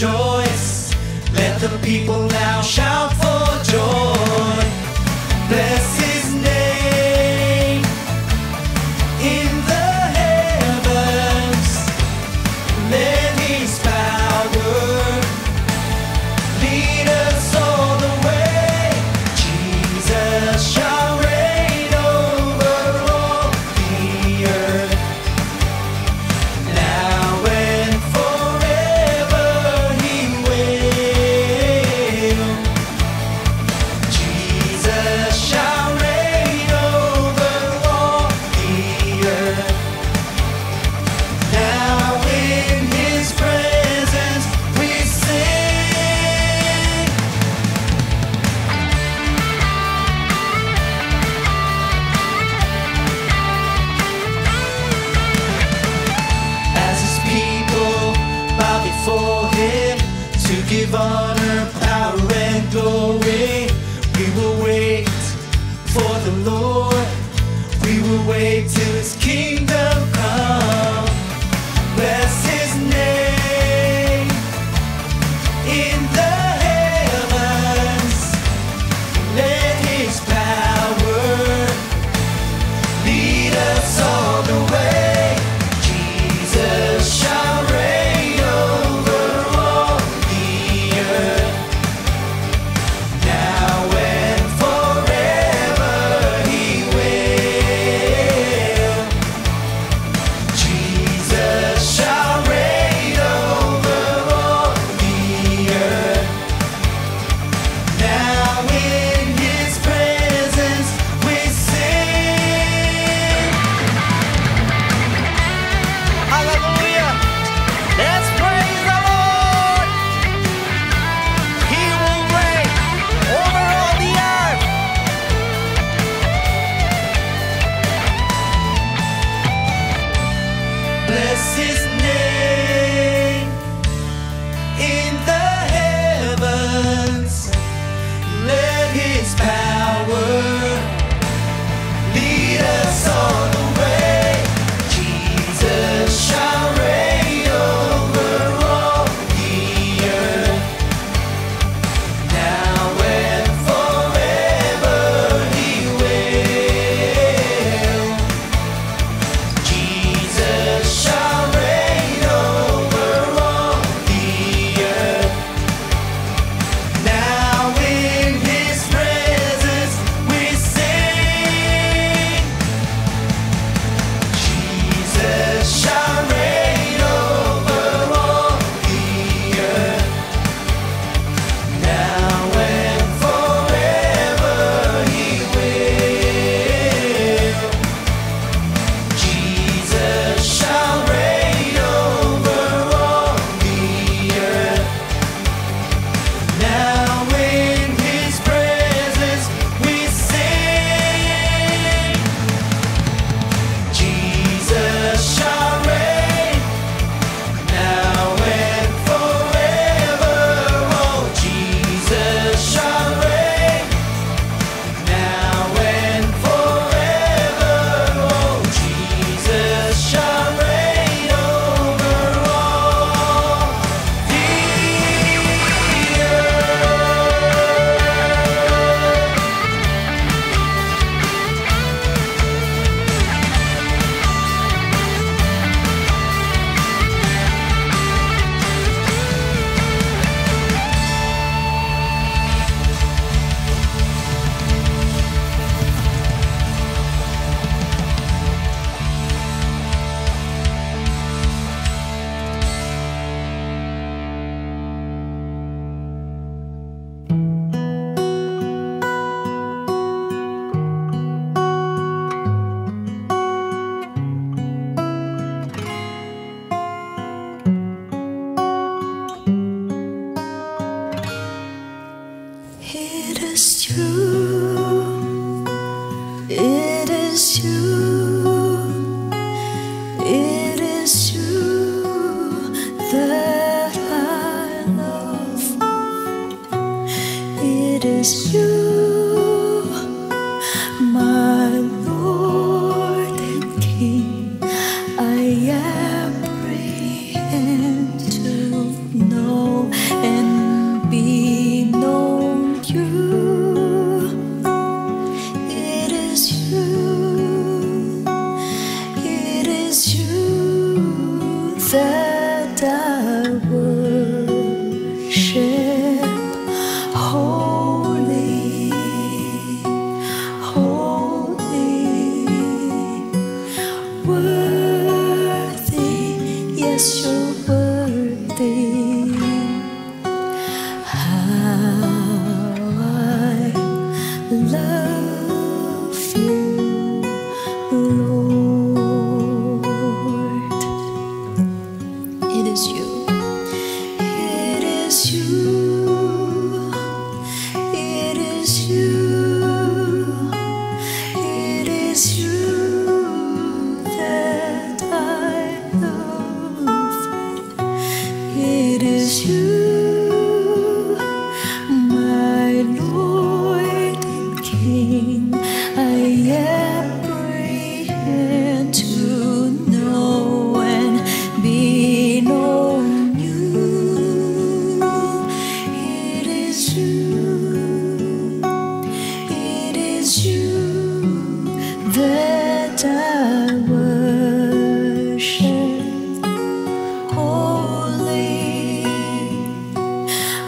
rejoice. Let the people now shout for joy. Bless his name in the heavens. Let his power lead us all the way. Jesus shall reign over all the earth, now and forever he will. Jesus shall reign over all the earth, now in his presence we sing. As his people bow before him to give honor, power, and glory, we will wait for the Lord. We will wait till his kingdom come. Bless his name in the heavens. Let his power lead us all the way. Jesus shall reign over all the earth, now and forever he will. Jesus shall reign over all the earth, now in his presence we sing. Hallelujah. Let's praise the Lord. He will reign over all the earth. Bless his name in the heavens. Let his power lead us all the way. Jesus shall reign over all the earth, now and forever he will. Jesus shall reign over all the earth, now in his presence we sing. Jesus shall reign over all the earth, now and forever he will. Jesus shall reign over all the earth, now in his presence we sing. Jesus shall reign, now and forever. Oh, Jesus shall reign, now and forever. Oh, Jesus shall reign over all the earth. It is you, it is you, it is you that I love. It is you, my Lord and King. I apprehend to know is you, it is you that I love. It is you, my Lord and King. I apprehend to know and be known you. It is you, it is you that I worship. Holy,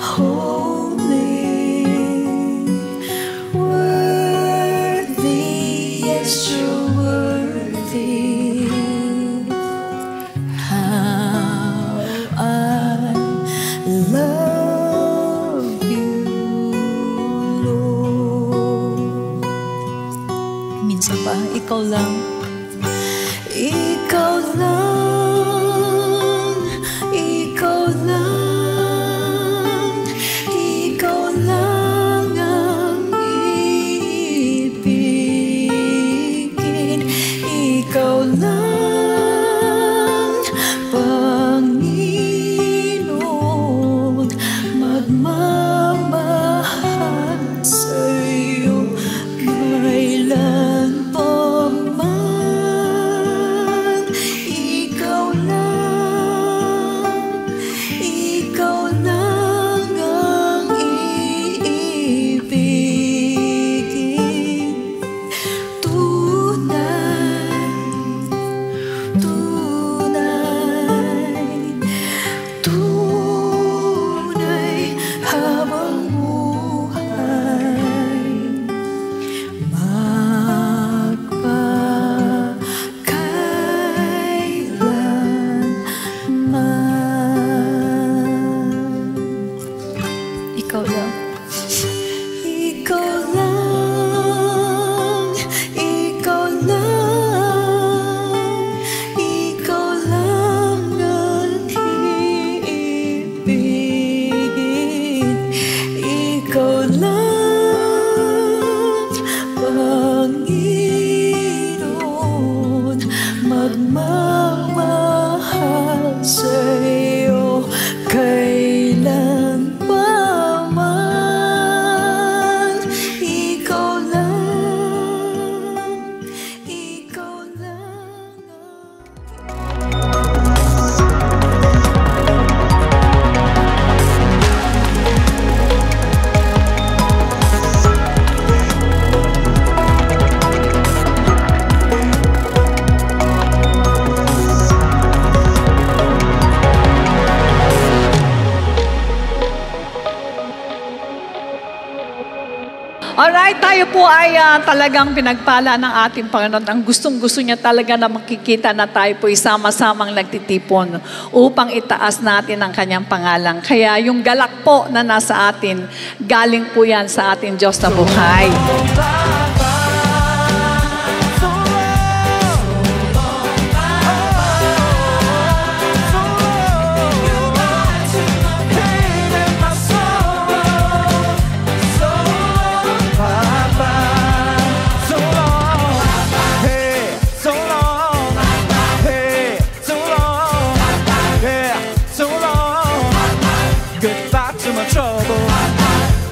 holy, worthy, yes, you're worthy. How I love you, Lord. Minsan ba, ikaw lang, ikaw lang, ikaw lang, ikaw lang ang ibigin. Ikaw lang, Panginoon, magmamahal sa'yo kailan pa man. Ikaw lang ang iibigin. Tunay, tunay, tunay habang buhay. Magpakailanman. Ikaw lang. Ikaw lang, ikaw lang, ikaw lang ang iibigin. Ikaw lang, Panginoon, magmamahal sa'yo kailan pa man. Ikaw lang, ikaw lang. Alright, tayo po ay talagang pinagpala ng ating Panginoon. Ang gustong-gusto niya talaga na makikita na tayo po sama-samang nagtitipon upang itaas natin ang kanyang pangalan. Kaya yung galak po na nasa atin, galing po yan sa ating Diyos na buhay. Goodbye to my trouble.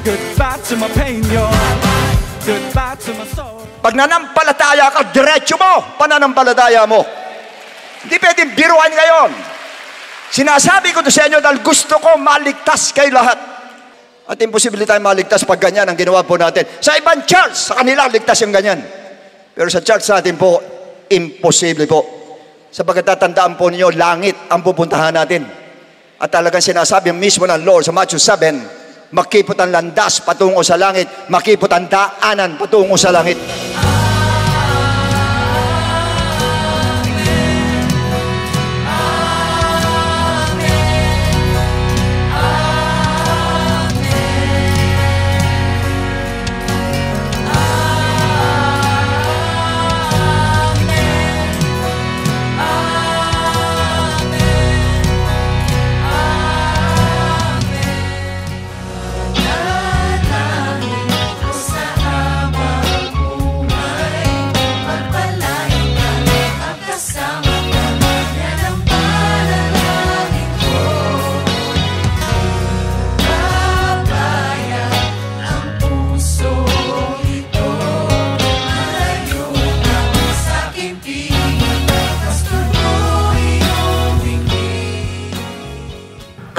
Goodbye to my pain, yo. Goodbye to my soul. Pag nanampalataya ka, diretso mo, pananampalataya mo. Hindi pwedeng biruan ngayon. Sinasabi ko to sa inyo dahil gusto ko maligtas kay lahat. At imposible tayo maligtas pag ganyan ang ginawa po natin. Sa ibang church, sa kanila ligtas yung ganyan. Pero sa church natin po, imposible po. Sapagkat tatandaan po ninyo, langit ang pupuntahan natin. At talagang sinasabi mismo ng Lord sa Matthew 7, makipot ang landas patungo sa langit, makipot ang daanan patungo sa langit.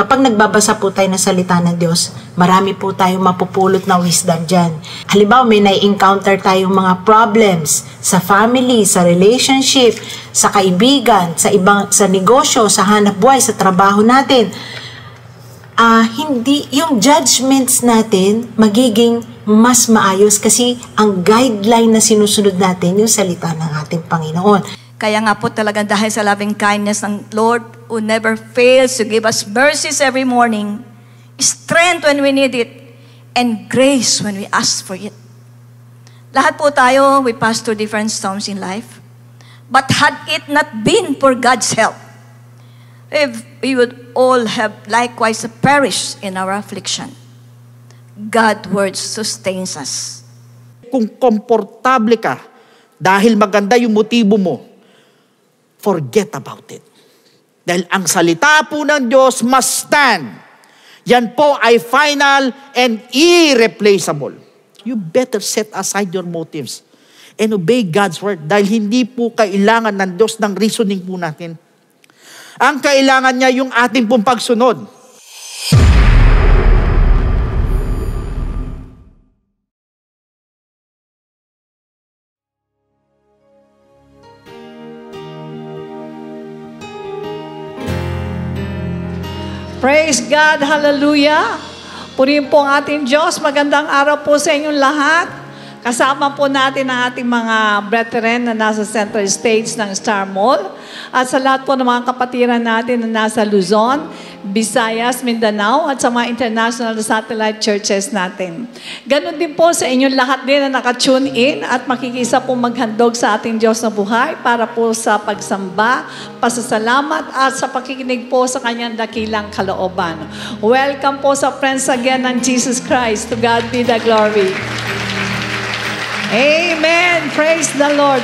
Kapag nagbabasa po tayo ng salita ng Diyos, marami po tayong mapupulot na wisdom dyan. Halimbawa, may na-encounter tayong mga problems sa family, sa relationship, sa kaibigan, sa negosyo, sa hanap buhay, sa trabaho natin. Hindi, yung judgments natin magiging mas maayos kasi ang guideline na sinusunod natin yung salita ng ating Panginoon. Kaya nga po talaga dahil sa loving kindness ng Lord who never fails to give us mercies every morning, strength when we need it, and grace when we ask for it. Lahat po tayo, we pass through different storms in life. But had it not been for God's help, we would all have likewise perished in our affliction. God's word sustains us. Kung komportable ka, dahil maganda yung motibo mo, forget about it. Dahil ang salita po ng Diyos must stand. Yan po ay final and irreplaceable. You better set aside your motives and obey God's word dahil hindi po kailangan ng Diyos ng reasoning po natin. Ang kailangan niya yung ating pong pagsunod. Praise God, hallelujah. Purihin po ang ating Diyos. Magandang araw po sa inyong lahat. Kasama po natin ang ating mga brethren na nasa Central States ng Star Mall. At sa lahat po ng mga kapatiran natin na nasa Luzon, Visayas, Mindanao, at sa mga international satellite churches natin. Ganon din po sa inyong lahat din na naka-tune in at makikisa po maghandog sa ating Diyos na buhay para po sa pagsamba, pasasalamat at sa pakikinig po sa kanyang dakilang kalooban. Welcome po sa Friends Again ng Jesus Christ. To God be the glory. Amen. Praise the Lord.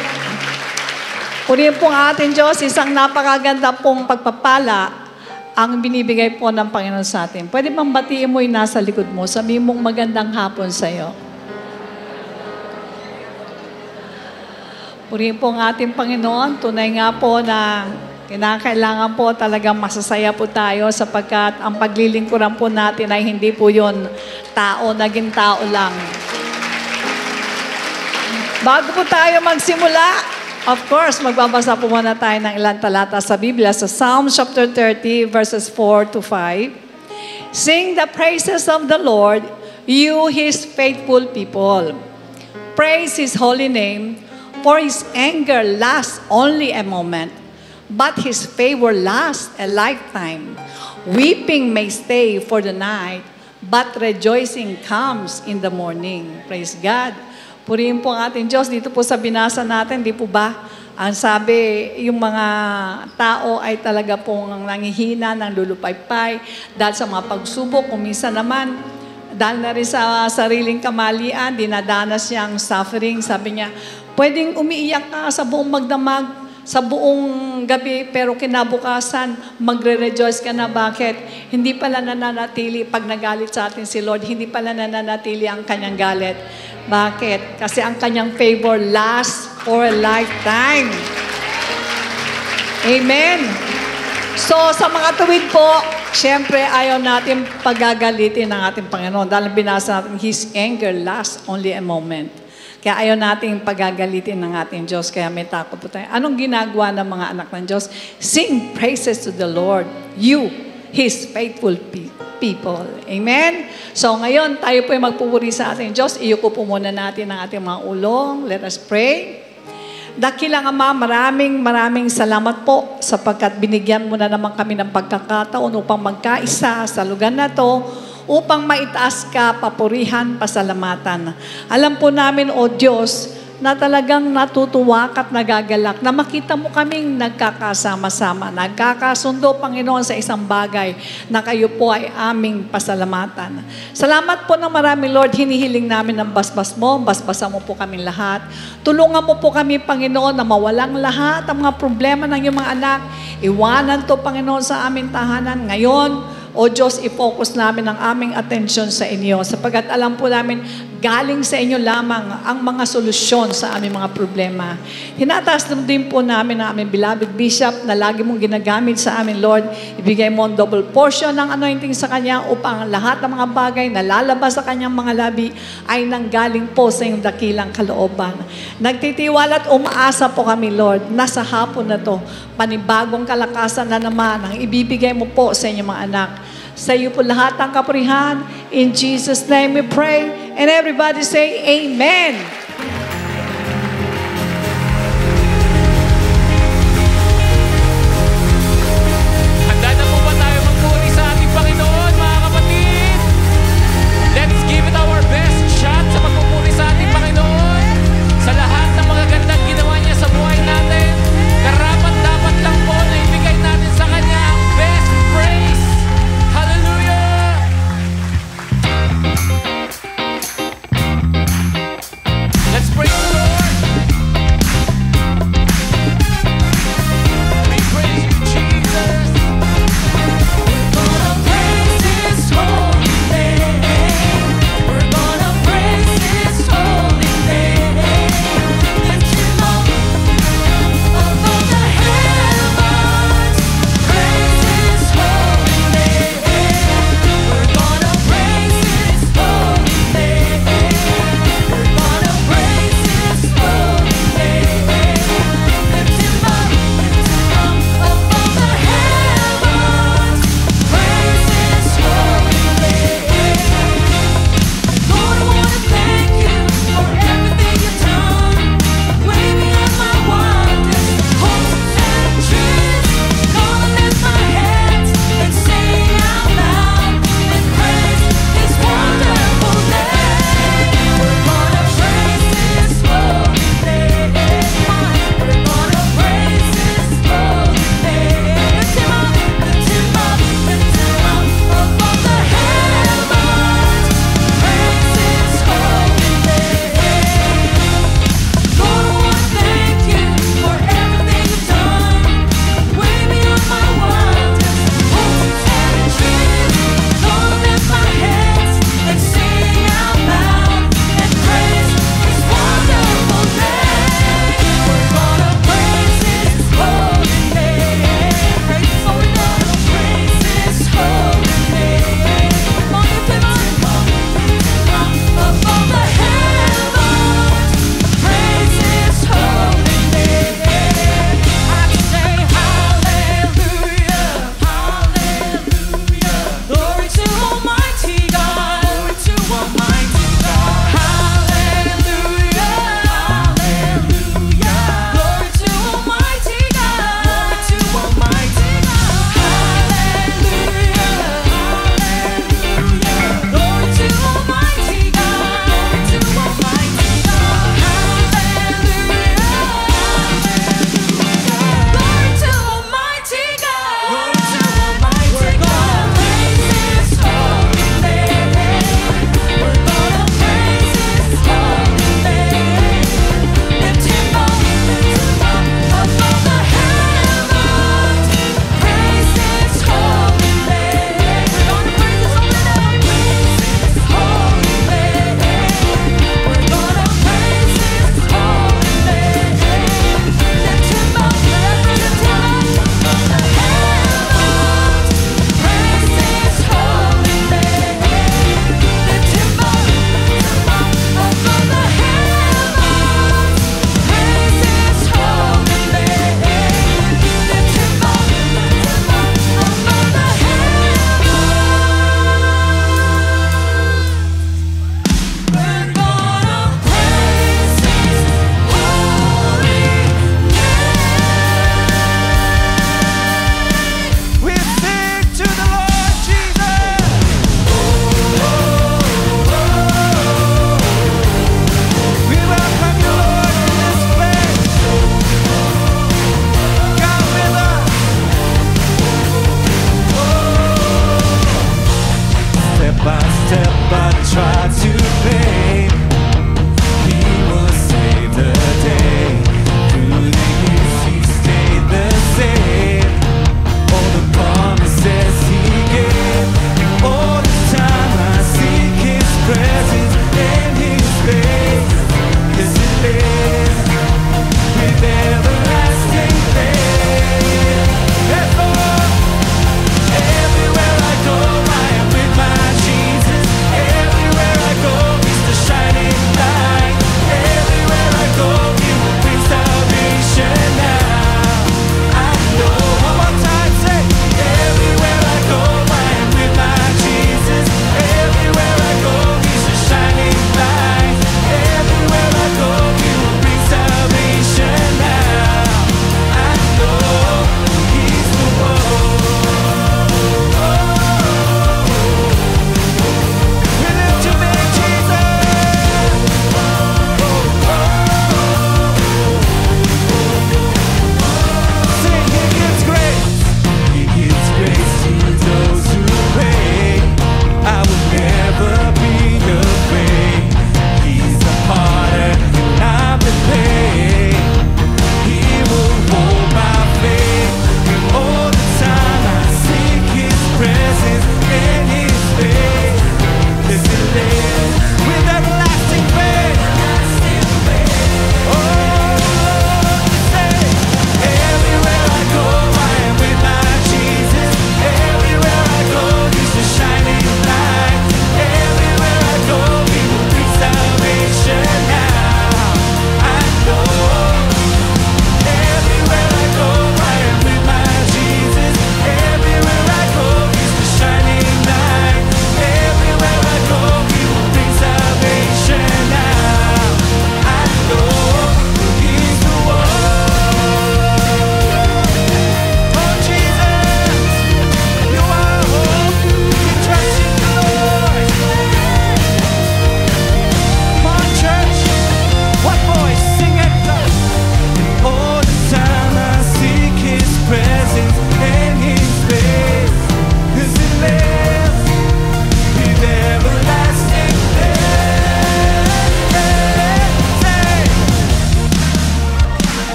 Purihin po ang ating Diyos, isang napakaganda pong pagpapala ang binibigay po ng Panginoon sa atin. Pwede bang batiin mo yung nasa likod mo? Sabihin mong magandang hapon sa iyo. Purihin po ang ating Panginoon. Tunay nga po na kinakailangan po talagang masasaya po tayo sapagkat ang paglilingkuran po natin ay hindi po yun tao, naging tao lang. Bago po tayo magsimula, of course, magbabasa po muna tayo ng ilang talata sa Biblia sa Psalms chapter 30, verses 4 to 5. Sing the praises of the Lord, you His faithful people. Praise His holy name, for His anger lasts only a moment, but His favor lasts a lifetime. Weeping may stay for the night, but rejoicing comes in the morning. Praise God. Purihin po ang ating Diyos. Dito po sa binasa natin, di po ba? Ang sabi, yung mga tao ay talaga pong nangihina, ng lulupaypay, dahil sa mga pagsubok, kung minsan naman, dahil na rin sa sariling kamalian, dinadanas niya ang suffering. Sabi niya, pwedeng umiiyak ka sa buong magdamag, sa buong gabi, pero kinabukasan, magre-rejoice ka na. Bakit? Hindi pala nananatili, pag nagalit sa atin si Lord, hindi pala nananatili ang kanyang galit. Bakit? Kasi ang kanyang favor lasts for a lifetime. Amen. So, sa mga tuwid po, syempre ayaw natin pagagalitin ng ating Panginoon. Dahil binasa natin, His anger lasts only a moment. Kaya ayaw natin pagagalitin ng ating Diyos. Kaya may takot po tayo. Anong ginagawa ng mga anak ng Diyos? Sing praises to the Lord, you, His faithful people. Amen? So ngayon, tayo po ay magpupuri sa ating Diyos. Iyuko po muna natin ang ating mga ulong. Let us pray. Dakilang Ama, maraming salamat po sapagkat binigyan mo na naman kami ng pagkakataon upang magkaisa sa lugar na to, upang maitaas ka, papurihan, pasalamatan. Alam po namin, O Diyos, na talagang natutuwa at nagagalak, na makita mo kaming nagkakasama-sama, nagkakasundo, Panginoon, sa isang bagay na kayo po ay aming pasalamatan. Salamat po ng marami, Lord, hinihiling namin ng basbas mo, basbasan mo po kaming lahat. Tulungan mo po kami, Panginoon, na mawalang lahat ang mga problema ng iyong mga anak. Iwanan to, Panginoon, sa aming tahanan ngayon. O Diyos, i-focus namin ang aming atensyon sa inyo sapagkat alam po namin galing sa inyo lamang ang mga solusyon sa aming mga problema. Tinataas din po namin ang aming beloved Bishop na lagi mong ginagamit sa amin, Lord. Ibigay mo ang double portion ng anointing sa kanya upang lahat ng mga bagay na lalabas sa kanyang mga labi ay nanggaling po sa iyong dakilang kalooban. Nagtitiwala at umaasa po kami, Lord, na sa hapon na to, panibagong kalakasan na naman ang ibibigay mo po sa inyong mga anak. Sa iyo po lahat ang kapurihan. In Jesus' name we pray. And everybody say, Amen. Handa na po ba tayo magpuri sa ating Panginoon, mga kapatid? Let's give it our best shot sa pagpupuri sa ating Panginoon. Sa lahat ng mga gandang ginawa niya sa buhay natin, karapat-dapat lang po na ibigay natin sa Kanya ang best praise. Hallelujah!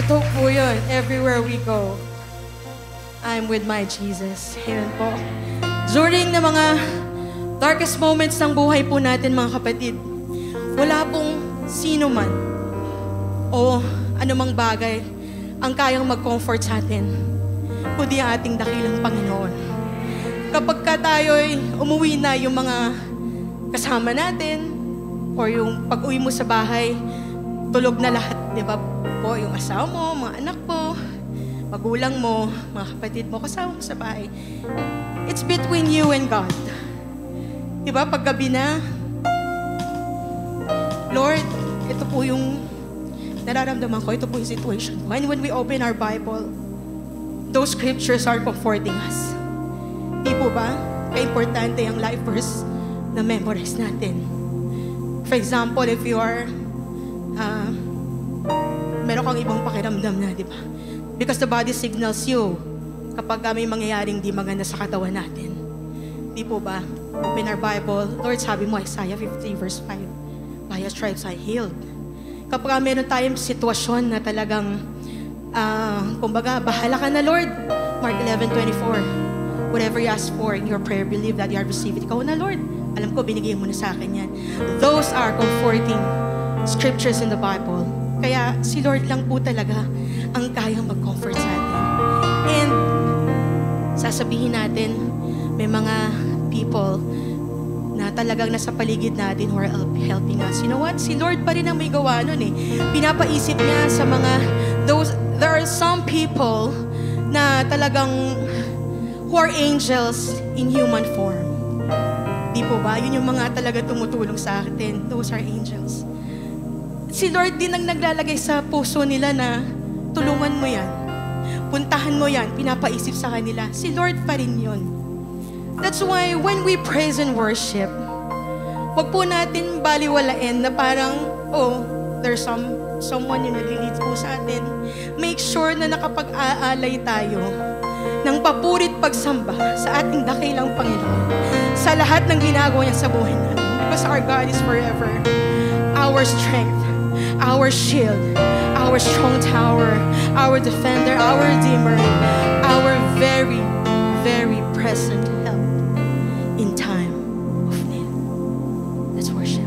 Totoo po yun. Everywhere we go, I'm with my Jesus. Amen po. During na mga darkest moments ng buhay po natin, mga kapatid, wala pong sino man o anumang bagay ang kayang mag-comfort sa atin, kundi ang ating dakilang Panginoon. Kapag ka tayo'y umuwi na, yung mga kasama natin, or yung pag-uwi mo sa bahay, tulog na lahat, di ba po? Yung asawa mo, mga anak mo, magulang mo, mga kapatid mo, kasama mo sa bahay. It's between you and God. Di ba? Pag gabi na, Lord, ito po yung nararamdaman ko, ito po yung situation ko. And when we open our Bible, those scriptures are comforting us. Di po ba? Kaya importante ang life verse na memorize natin. For example, if you are, meron kang ibang pakiramdam na, di ba? Because the body signals you kapag may mangyayaring di maganda sa katawan natin. Di po ba? Open our Bible. Lord, sabi mo, Isaiah 50 verse 5, by your stripes I healed. Kapag meron tayong sitwasyon na talagang, kumbaga, bahala ka na, Lord. Mark 11:24. Whatever you ask for in your prayer, believe that you have received it. Ikaw na, Lord. Alam ko, binigay mo na sa akin yan. Those are comforting scriptures in the Bible. Kaya si Lord lang po talaga ang kayang mag-comfort sa atin. And sasabihin natin, may mga people na talagang nasa paligid natin who are helping us. You know what? Si Lord pa rin ang may gawa nun eh. Pinapaisip niya sa mga, there are some people na talagang who are angels in human form. Di po ba? Yun yung mga talaga tumutulong sa atin. Those are angels. Si Lord din ang naglalagay sa puso nila na tulungan mo yan. Puntahan mo yan. Pinapaisip sa kanila. Si Lord pa rin yun. That's why when we praise and worship, wag po natin baliwalain na parang, oh, there's someone yung naglilid po sa atin. Make sure na nakapag-aalay tayo ng papurit pagsamba sa ating dakilang Panginoon sa lahat ng ginagawa niya sa buhay natin. Because our God is forever our strength, our shield, our strong tower, our defender, our redeemer, our very, very present help in time of need. Let's worship.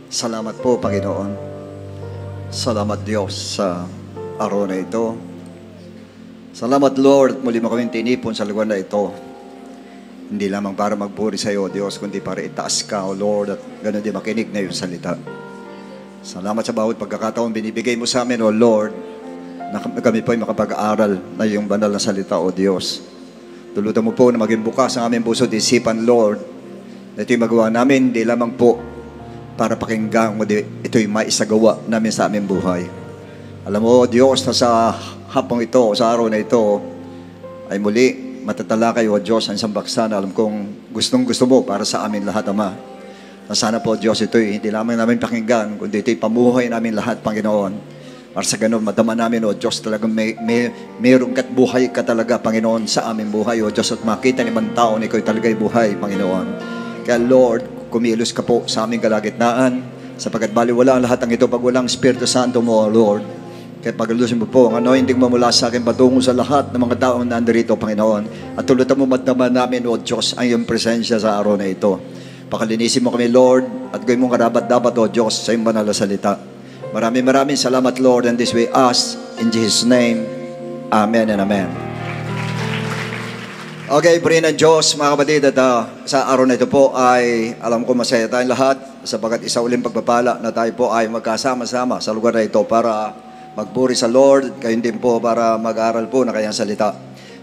Salamat po, Panginoon. Salamat, Diyos, sa araw na ito. Salamat, Lord, at muli mo kaming tinipon sa lugar na ito. Hindi lamang para magpuri sa iyo, Diyos, kundi para itaas ka, O Lord, at ganoon din makinig na iyong salita. Salamat sa bawat pagkakataon binibigay mo sa amin, O Lord, na kami po ay makapag-aaral na iyong banal na salita, O Diyos. Tulutan mo po na maging bukas ang aming puso at isipan, Lord, na ito'y magawa namin, hindi lamang po para pakinggan mo, ito'y maisagawa namin sa aming buhay. Alam mo, Diyos, na sa hapong ito, sa araw na ito, ay muli matatalakay, O Diyos, ang isang baksa na alam kong gustong-gusto mo para sa amin lahat, Ama. Na sana po, Diyos, ito'y hindi lamang namin pakinggan, kundi ito'y pamuhay namin lahat, Panginoon. Para sa ganun, madama namin, O Diyos, talagang mayroong kat buhay ka talaga, Panginoon, sa aming buhay, O Diyos, at makita ni man tao na ikaw talaga'y buhay, Panginoon. Kaya, Lord, kumilos ka po sa aming kalagitnaan, sapagkat baliwala ang lahat ng ito pag walang Espiritu Santo mo, Lord. Kaya pagalusin mo po ang anointing mo mula sa akin patungo sa lahat ng mga taong nandirito, Panginoon. At tulutan mo madama namin, O Diyos, ang iyong presensya sa araw na ito. Pakalinisin mo kami, Lord, at gawin mong karapat-dapat, O Diyos, sa iyong banal na salita. Maraming salamat, Lord, and this we ask in Jesus' name. Amen and amen. Okay, purihin ng Diyos, mga kapatid, at sa araw na ito po ay alam ko masaya tayong lahat sapagkat isa uling pagpapala na tayo po ay magkasama-sama sa lugar na ito para magpuri sa Lord, kayo din po para mag-aaral po na kanyang salita.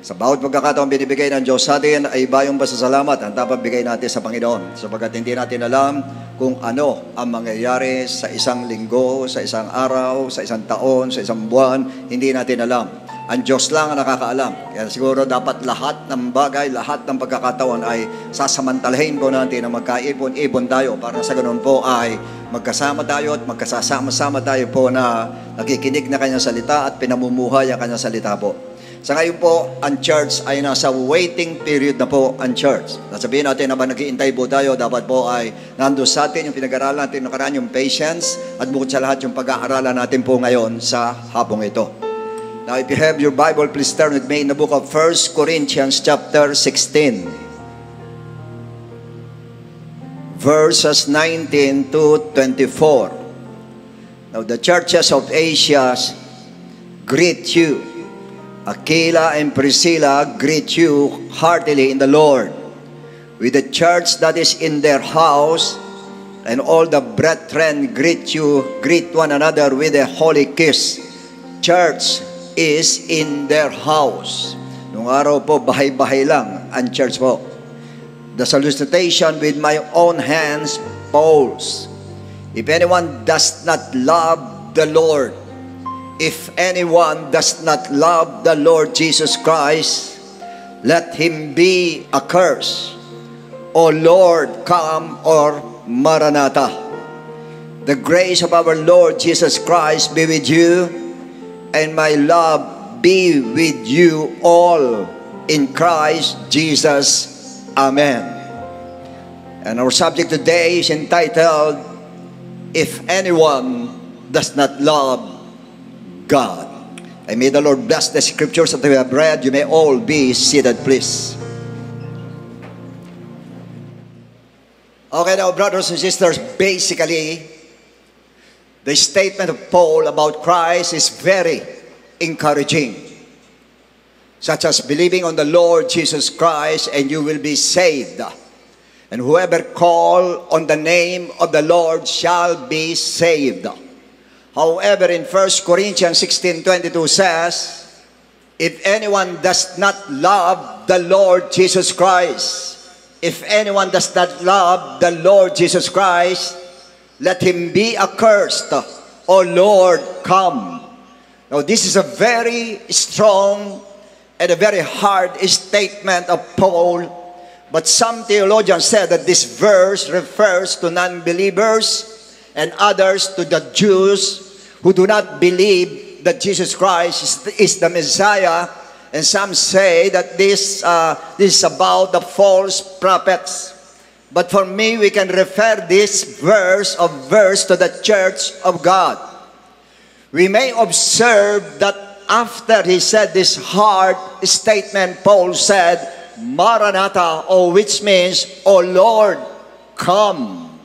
Sa bawat pagkakataon binibigay ng Diyos sa atin ay bayong pasasalamat ang dapat bigay natin sa Panginoon sapagkat hindi natin alam kung ano ang mangyayari sa isang linggo, sa isang araw, sa isang taon, sa isang buwan, hindi natin alam. Ang Diyos lang ang nakakaalam. Kaya siguro dapat lahat ng bagay, lahat ng pagkakataon ay sasamantalahin po natin na magkaipon-ipon tayo para sa ganun po ay magkasama tayo at magkasama-sama tayo po na nakikinig na kanyang salita at pinamumuhay ang kanyang salita po. Sa ngayon po, ang church ay nasa waiting period na po ang church. Nasabihin natin na ba nag-iintay po tayo, dapat po ay nandun sa atin yung pinag-aralan natin nakaraan, yung patience at bukod sa lahat yung pag-aaralan natin po ngayon sa hapong ito. Now, if you have your Bible, please turn with me in the book of 1 Corinthians chapter 16. Verses 19 to 24. Now, the churches of Asia greet you. Aquila and Priscilla greet you heartily in the Lord. With the church that is in their house, and all the brethren greet one another with a holy kiss. Church is in their house. Nung araw po, bahay-bahay lang ang church po. The salutation with my own hands, Paul's. If anyone does not love the Lord, if anyone does not love the Lord Jesus Christ, let him be accursed. O Lord, come, or Maranatha. The grace of our Lord Jesus Christ be with you, and my love be with you all in Christ Jesus. Amen. And our subject today is entitled, If Anyone Does Not Love God. And may the Lord bless the scriptures that we have read. You may all be seated, please. Okay, now, brothers and sisters, basically, the statement of Paul about Christ is very encouraging, such as believing on the Lord Jesus Christ and you will be saved. And whoever call on the name of the Lord shall be saved. However, in 1 Corinthians 16:22 says, if anyone does not love the Lord Jesus Christ, if anyone does not love the Lord Jesus Christ, let him be accursed. O Lord, come. Now, this is a very strong and a very hard statement of Paul. But some theologians said that this verse refers to non-believers and others to the Jews who do not believe that Jesus Christ is the Messiah. And some say that this is about the false prophets. But for me, we can refer this verse to the church of God. We may observe that after he said this hard statement, Paul said, Maranatha, which means, O Lord, come.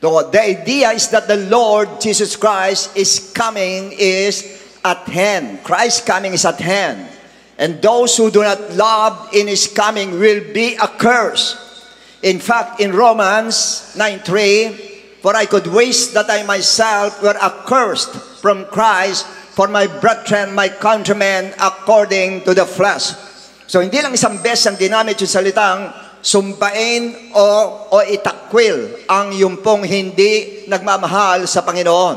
So the idea is that the Lord Jesus Christ is coming is at hand. Christ's coming is at hand. And those who do not love in His coming will be accursed. In fact, in Romans 9:3, for I could wish that I myself were accursed from Christ for my brethren, my countrymen, according to the flesh. So hindi lang isang beses ang ginamit yung salitang sumpain o itakwil ang yung pong hindi nagmamahal sa Panginoon.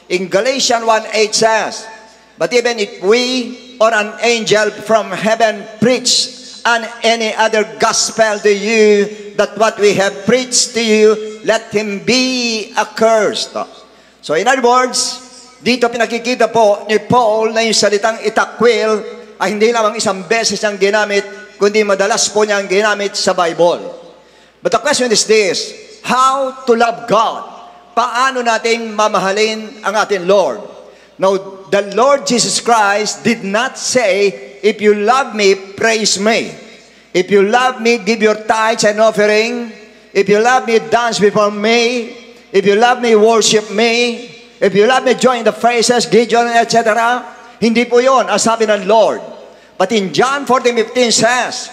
In Galatians 1:8 says, but even if we or an angel from heaven preach and any other gospel to you that what we have preached to you, let him be accursed. So in other words, dito pinakikita po ni Paul na yung salitang itakwil ay hindi lamang isang beses ang ginamit, kundi madalas po niyang ginamit sa Bible. But the question is this, how to love God? Paano natin mamahalin ang ating Lord? Now, the Lord Jesus Christ did not say, if you love me, praise me. If you love me, give your tithes and offering. If you love me, dance before me. If you love me, worship me. If you love me, join the praises, Gideon, etc. Hindi po yun ang sabi ng Lord. But in John 14:15 says,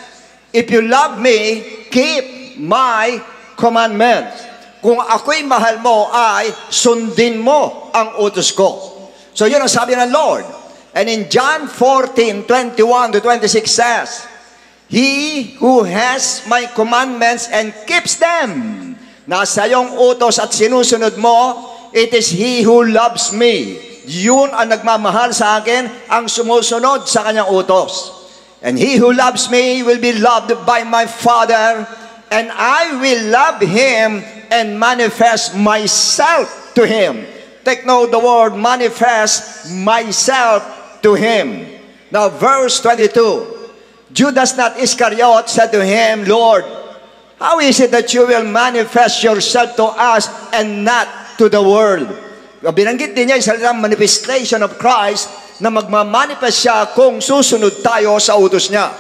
if you love me, keep my commandments. Kung ako'y mahal mo, ay sundin mo ang utos ko. So yun ang sabi ng Lord. And in John 14:21-26 says, he who has my commandments and keeps them, nasa iyong utos at sinusunod mo, it is he who loves me. Yun ang nagmamahal sa akin, ang sumusunod sa kanyang utos. And he who loves me will be loved by my Father, and I will love him and manifest myself to him. Take note the word manifest myself to him. Now verse 22. Judas not Iscariot said to him, Lord, how is it that you will manifest yourself to us and not to the world? Binanggit din niya yung salitang manifestation of Christ na magmamanifest siya kung susunod tayo sa utos niya.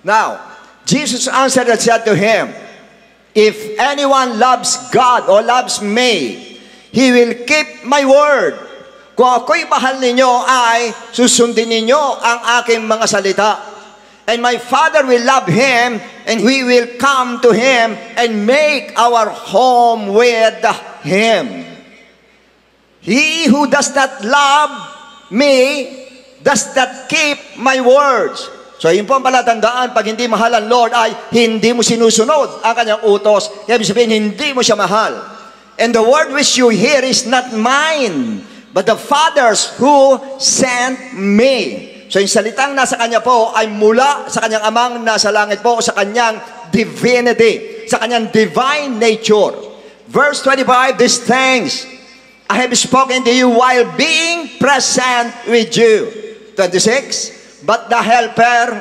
Now, Jesus answered and said to him, if anyone loves God or loves me, he will keep my word. Kung ako'y mahal ninyo ay susundin ninyo ang aking mga salita. And my Father will love him, and we will come to him and make our home with him. He who does not love me does not keep my words. So yun po ang palatandaan, pag hindi mahal ang Lord ay hindi mo sinusunod ang kanyang utos. Kaya sabihin, hindi mo siya mahal. And the word which you hear is not mine, but the Father's who sent me. So yung salitang nasa kanya po ay mula sa kanyang amang nasa langit po, sa kanyang divinity, sa kanyang divine nature. Verse 25, these things I have spoken to you while being present with you. 26, but the Helper,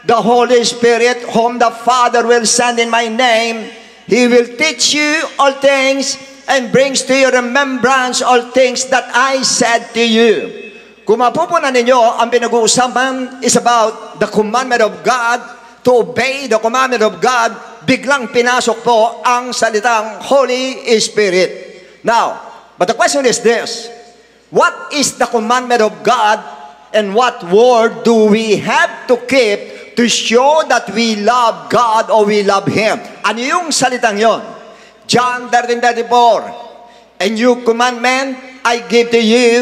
the Holy Spirit, whom the Father will send in my name, He will teach you all things and brings to your remembrance all things that I said to you. Kung mapupunan ninyo, ang pinag-uusapan is about the commandment of God, to obey the commandment of God, biglang pinasok po ang salitang Holy Spirit. Now, but the question is this, what is the commandment of God and what word do we have to keep to show that we love God or we love Him? Ano yung salitang yon? John 13:34, a new commandment I give to you,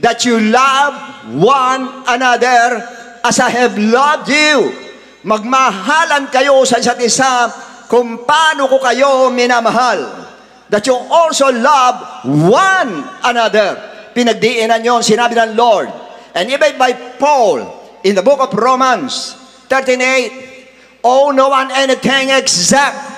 that you love one another as I have loved you. Magmahalan kayo sa isa't isa kung paano ko kayo minamahal. That you also love one another. Pinagdiinan yon, sinabi ng Lord. And even by Paul, in the book of Romans 13:8, owe no one anything except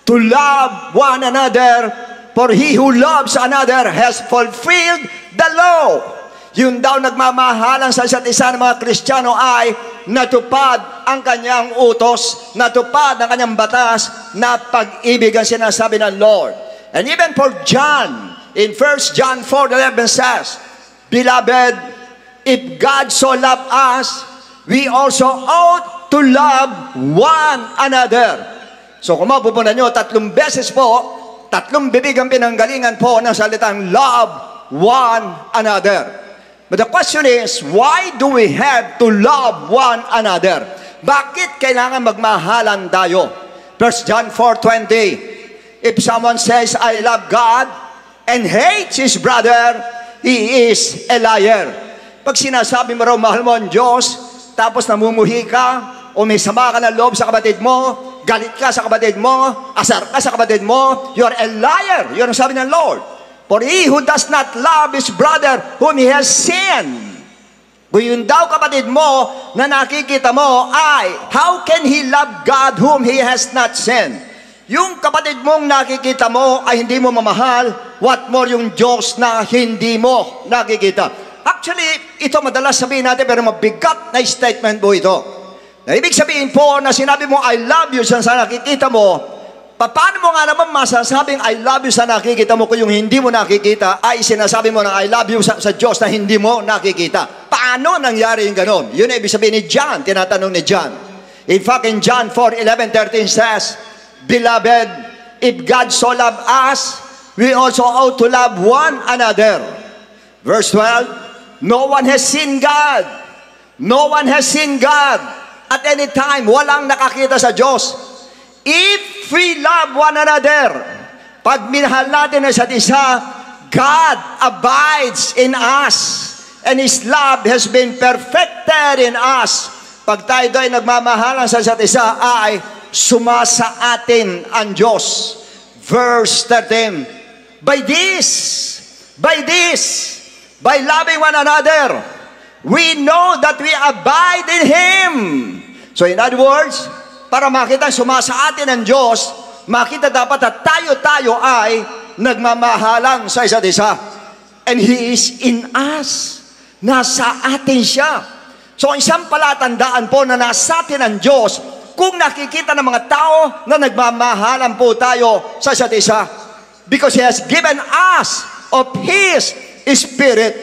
to love one another, for he who loves another has fulfilled the law. Yun daw nagmamahalan sa isa't isa ng mga Kristiyano ay natupad ang kanyang utos, natupad ang kanyang batas na pag-ibig ang sinasabi ng Lord. And even for John, in 1 John 4:11 says, beloved, if God so loved us, we also ought to love one another. So kung mapupunan nyo, 3 beses po, tatlong bibig ang pinanggalingan po ng salitang love one another. But the question is, why do we have to love one another? Bakit kailangan magmahalan tayo? 1 John 4:20, if someone says, I love God, and hates his brother, he is a liar. Pag sinasabi mo raw, mahal mo ang Diyos, tapos namumuhi ka, o may sama ka ng loob sa kapatid mo, galit ka sa kapatid mo, asar ka sa kapatid mo, you're a liar. Yun ang sabi ng Lord. For he who does not love his brother whom he has sinned. Kung yun daw kapatid mo na nakikita mo ay, how can he love God whom he has not sinned? Yung kapatid mong nakikita mo ay hindi mo mamahal, what more yung Diyos na hindi mo nakikita. Actually, ito madalas sabihin natin pero mabigat na statement po ito. Na ibig sabihin po na sinabi mo I love you sa nakikita mo, paano mo nga naman masasabing I love you sa nakikita mo kung yung hindi mo nakikita ay sinasabi mo na I love you sa Diyos na hindi mo nakikita? Paano nangyari yung ganon? Yun ang ibig sabihin ni John, tinatanong ni John. In fact, in John 4:11-13 says, Beloved, if God so loved us, we also ought to love one another. Verse 12, no one has seen God. No one has seen God. At any time, walang nakakita sa Diyos. If we love one another, pag minahal natin ang isa't isa, God abides in us, and His love has been perfected in us. Pag tayo ay nagmamahalan sa isa't isa, ay sumasa atin ang Diyos. Verse 13, by loving one another, we know that we abide in Him. So in other words, para makita sumasa atin ang Diyos, makita dapat na tayo ay nagmamahalang sa isa't isa. And He is in us. Nasa atin siya. So isang palatandaan po na nasa atin ang Diyos, kung nakikita ng mga tao na nagmamahalan po tayo sa isa't isa. Because He has given us of His Spirit.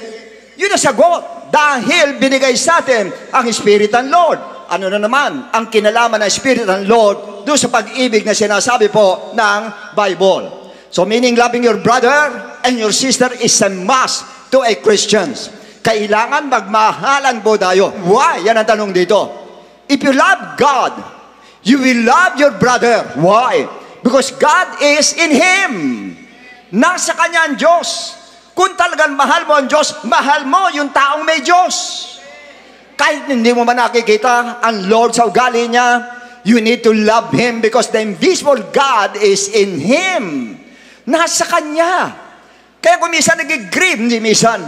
Yun ang sagot. Dahil binigay sa atin ang Spirit ng Lord. Ano na naman ang kinalaman ng Spirit ng Lord doon sa pag-ibig na sinasabi po ng Bible. So meaning loving your brother and your sister is a must to a Christians. Kailangan magmahalan po tayo. Why? Yan ang tanong dito. If you love God, you will love your brother. Why? Because God is in Him. Nasa Kanya ang Diyos. Kung talagang mahal mo ang Diyos, mahal mo yung taong may Diyos. Kahit hindi mo man nakikita ang Lord sa ugali niya, you need to love Him because the invisible God is in Him. Nasa Kanya. Kaya kung minsan nag-grieve, hindi minsan,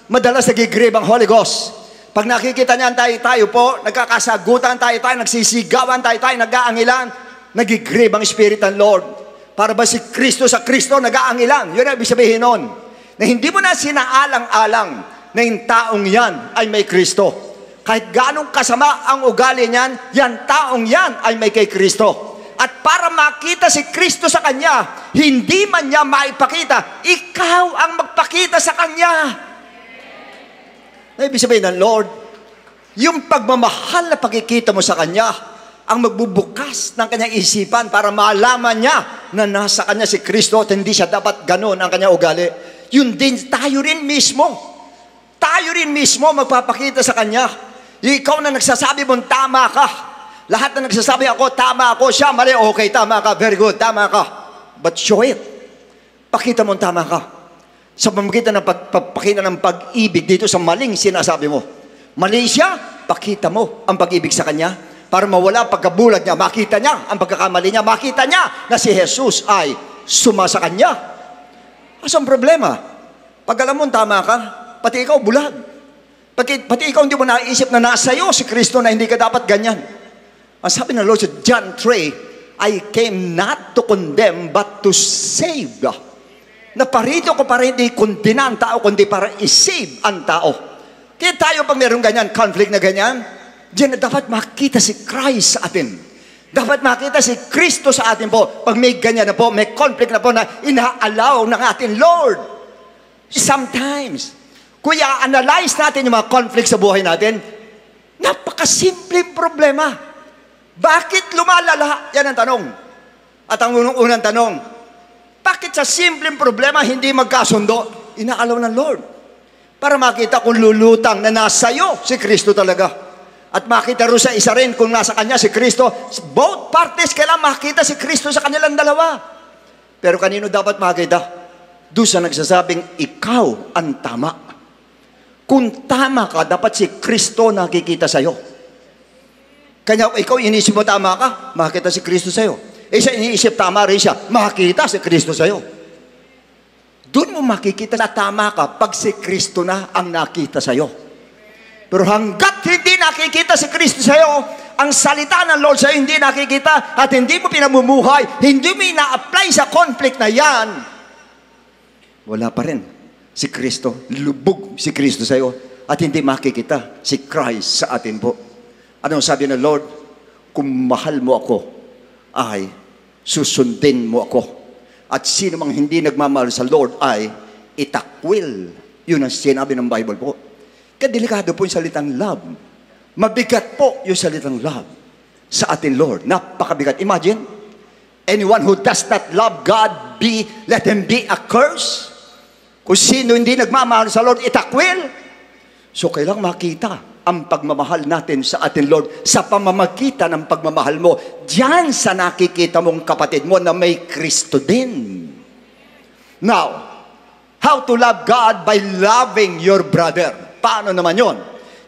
madalas nag-grieve ang Holy Ghost. Pag nakikita niyan tayo po, nagkakasagutan tayo, nagsisigawan tayo, nag-aangilan, nag-grieve ang Spirit ng Lord. Para ba si Kristo sa Kristo nag-aangilan? Yun ang ibig sabihin nun. Na hindi mo na sinaalang-alang na yung taong yan ay may Kristo. Kahit ganong kasama ang ugali niyan, yan taong yan ay may kay Kristo. At para makita si Kristo sa kanya, hindi man niya maipakita, ikaw ang magpakita sa kanya. Na ibig sabihin ng Lord, yung pagmamahal na pagkikita mo sa kanya, ang magbubukas ng kanyang isipan para malaman niya na nasa kanya si Kristo at hindi siya dapat ganon ang kanyang ugali. Yun din tayo rin mismo. Tayo rin mismo magpapakita sa kanya. Ikaw na nagsasabi mong tama ka. Lahat na nagsasabi ako, tama ako, siya mali, okay, tama ka, very good, tama ka. But show it. Pakita mong tama ka. Sa pamagitan ng pagpapakita ng pag-ibig dito sa maling sinasabi mo. Mali siya, pakita mo ang pag-ibig sa kanya para mawala pagkabulag niya. Makita niya ang pagkakamali niya. Makita niya na si Jesus ay sumasa kanya. Asang problema? Pag alam mo tama ka, pati ikaw bulag. Pati ikaw hindi mo naisip na nasa iyo si Kristo na hindi ka dapat ganyan. Ang sabi ng Lord sa John 3, I came not to condemn but to save. Na parito ko para hindi kondena ang tao, kundi para isave ang tao. Kaya tayo pag mayroong ganyan, conflict na ganyan, diyan na dapat makita si Christ sa atin. Dapat makita si Kristo sa atin po. Pag may ganyan na po, may conflict na po na ina-allow ng ating Lord. Sometimes, kuya, analyze natin yung mga conflict sa buhay natin, napakasimpleng problema. Bakit lumalala? Yan ang tanong. At ang unang tanong, Bakit sa simpleng problema hindi magkasundo? Inaalaw ng Lord. Para makita kung lulutang na nasa iyo si Kristo talaga. At makita rin sa isa rin kung nasa kanya si Kristo. Both parties kailangan makita si Kristo sa kanilang dalawa. Pero kanino dapat makita? Doon sa nagsasabing, ikaw ang tama. Kung tama ka, dapat si Kristo nakikita sa iyo. Kanya ikaw iniisip mo tama ka, makita si Kristo sa iyo. Siya iniisip tama rin siya, makita si Kristo sa iyo. Doon mo makikita na tama ka pag si Kristo na ang nakita sa iyo. Pero hanggat hindi nakikita si Kristo sa iyo, ang salita ng Lord sa iyo hindi nakikita at hindi mo pinamumuhay, hindi mo ina-apply sa conflict na yan, wala pa rin si Kristo, lubog si Kristo sa iyo at hindi makikita si Christ sa atin po. Anong sabi ng Lord? Kung mahal mo ako, ay susundin mo ako. At sino mang hindi nagmamahal sa Lord ay itakwil. Yun ang sinabi ng Bible po. Kadelikado po yung salitang love. Mabigat po yung salitang love sa atin, Lord. Napakabigat. Imagine, anyone who does not love God, let him be accursed. Kung sino hindi nagmamahal sa Lord, itakwil. So, kailangang makita ang pagmamahal natin sa atin, Lord, sa pamamagitan ng pagmamahal mo. Diyan sa nakikita mong kapatid mo na may Kristo din. Now, how to love God by loving your brother? Paano naman yon?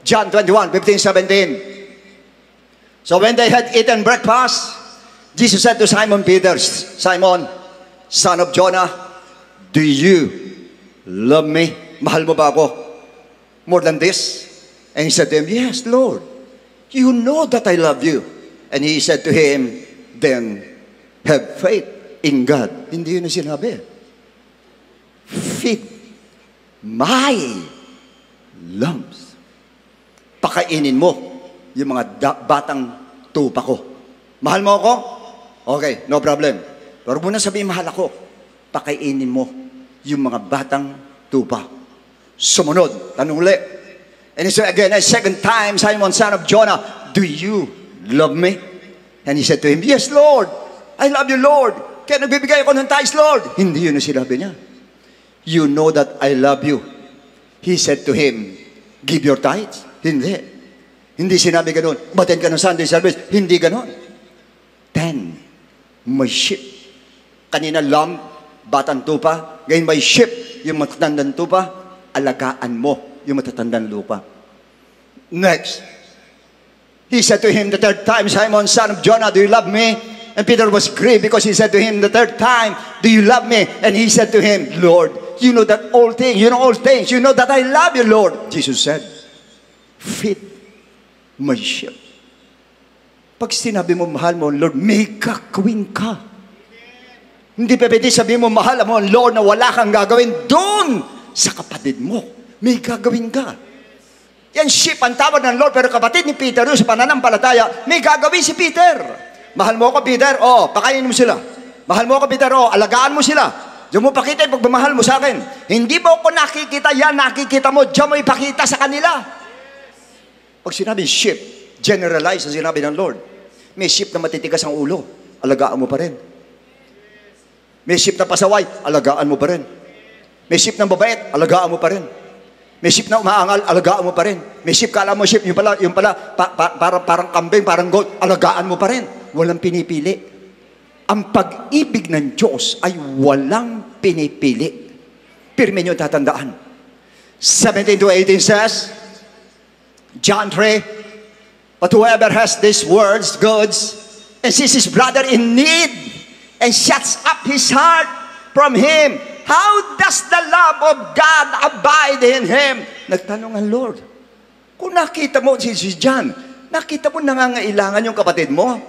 John 21, 15, 17. So when they had eaten breakfast, Jesus said to Simon Peter, Simon, son of Jonah, do you love me? Mahal mo ba ako? More than this? And he said to him, yes, Lord, you know that I love you. And he said to him, then have faith in God. Hindi yun ang sinabi. Feed my lambs. Pakainin mo yung mga batang tupa ko. Mahal mo ako? Okay, no problem. Pero muna sabihin, mahal ako. Pakainin mo yung mga batang tupa. Sumunod, tanong ulit. And he said again, a second time, Simon, son of Jonah, do you love me? And he said to him, yes, Lord. I love you, Lord. Kaya nagbibigay ako ng tithes, Lord. Hindi yun ang sinabi niya. You know that I love you. He said to him, give your tithes? Hindi. Hindi sinabi ganun. Batin ka ng Sunday service. Hindi ganun. Then, my sheep. Kanina lamb, batang tupa. Ngayon may sheep, yung matatandang tupa. Alagaan mo yung matatandang lupa. Next, he said to him the third time, Simon, son of Jonah, do you love me? And Peter was grieved because he said to him the third time, do you love me? And he said to him, Lord, you know that all things, you know all things, you know that I love you, Lord. Jesus said, feed my sheep. Pag sinabi mo, mahal mo, Lord, may gagawin ka. Hindi pa pwede sabihin mo, mahal mo, Lord, na wala kang gagawin doon sa kapatid mo. May gagawin ka. Yan sheep ang tawag ng Lord, pero kapatid ni Peter yun sa pananampalataya, may gagawin si Peter. Mahal mo ako, Peter? Oo, pakainin mo sila. Mahal mo ako, Peter? Oo, alagaan mo sila. Diyan mo pakita yung pagmamahal mo sa akin. Hindi mo ako nakikita yan, nakikita mo, diyan mo ipakita sa kanila. Pag sinabi sheep, generalize ang sinabi ng Lord. May sheep na matitigas ang ulo, alagaan mo pa rin. May sheep na pasaway, alagaan mo pa rin. May sheep na mabait, alagaan mo pa rin. May sheep na umaangal, alagaan mo pa rin. May sheep, kala mo sheep, yung pala parang kambing, parang goat, alagaan mo pa rin. Walang pinipili. Ang pag-ibig ng Diyos ay walang pinipili. Pirmi nyo tatandaan. 17 to 18 says, John 3, but whoever has these words, goods, and sees his brother in need, and shuts up his heart from him, how does the love of God abide in him? Nagtanong ang Lord. Kung nakita mo si John, nakita mo nangangailangan yung kapatid mo,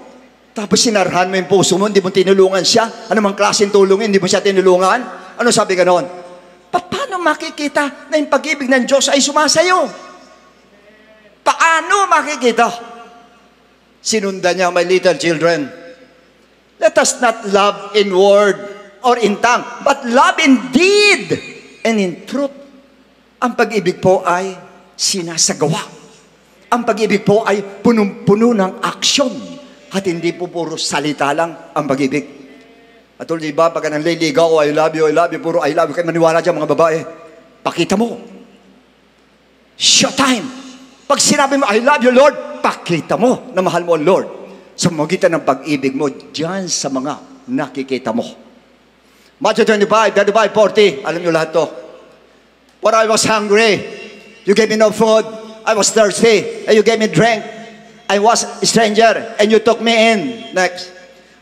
tapos sinarhan mo yung puso mo, hindi mo tinulungan siya, anumang klaseng tulungin, hindi mo siya tinulungan, ano sabi ganon? Paano makikita na yung pag-ibig ng Diyos ay sumasayo? Paano makikita? Sinundan niya, my little children, let us not love in word or in tongue, but love in deed and in truth. Ang pag-ibig po ay sinasagawa. Ang pag-ibig po ay punong-puno ng aksyon at hindi po puro salita lang ang pag-ibig. At tulad iba, pagka nanliligaw ko, I love you, puro I love you, kayo maniwala dyan mga babae. Pakita mo. Showtime. Pag sinabi mo, I love you, Lord, pakita mo na mahal mo, Lord. Sa magitan ng pag-ibig mo, dyan sa mga nakikita mo. Matthew 25, 35, 40, alam nyo lahat to. For I was hungry, you gave me no food. I was thirsty, and you gave me drink. I was a stranger, and you took me in. Next.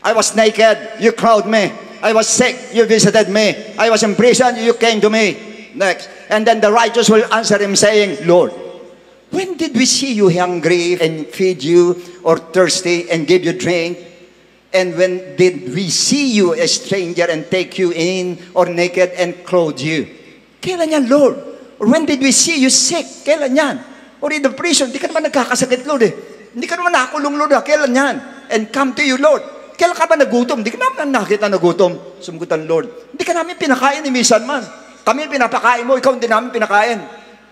I was naked, you clothed me. I was sick, you visited me. I was in prison, you came to me. Next. And then the righteous will answer him saying, Lord, when did we see you hungry and feed you, or thirsty and give you drink? And when did we see you a stranger and take you in, or naked and clothe you? Kailan yan, Lord? Or when did we see you sick? Kailan yan? Or in the prison, di ka naman nagkakasakit, Lord eh. Hindi ka naman nakakulong, Lord. Kailan yan? And come to you, Lord. Kailan ka ba nagutom? Hindi ka naman nakita nagutom. Sumugutan, Lord. Hindi ka namin pinakain ni minsan man. Kami pinapakain mo, ikaw hindi namin pinakain.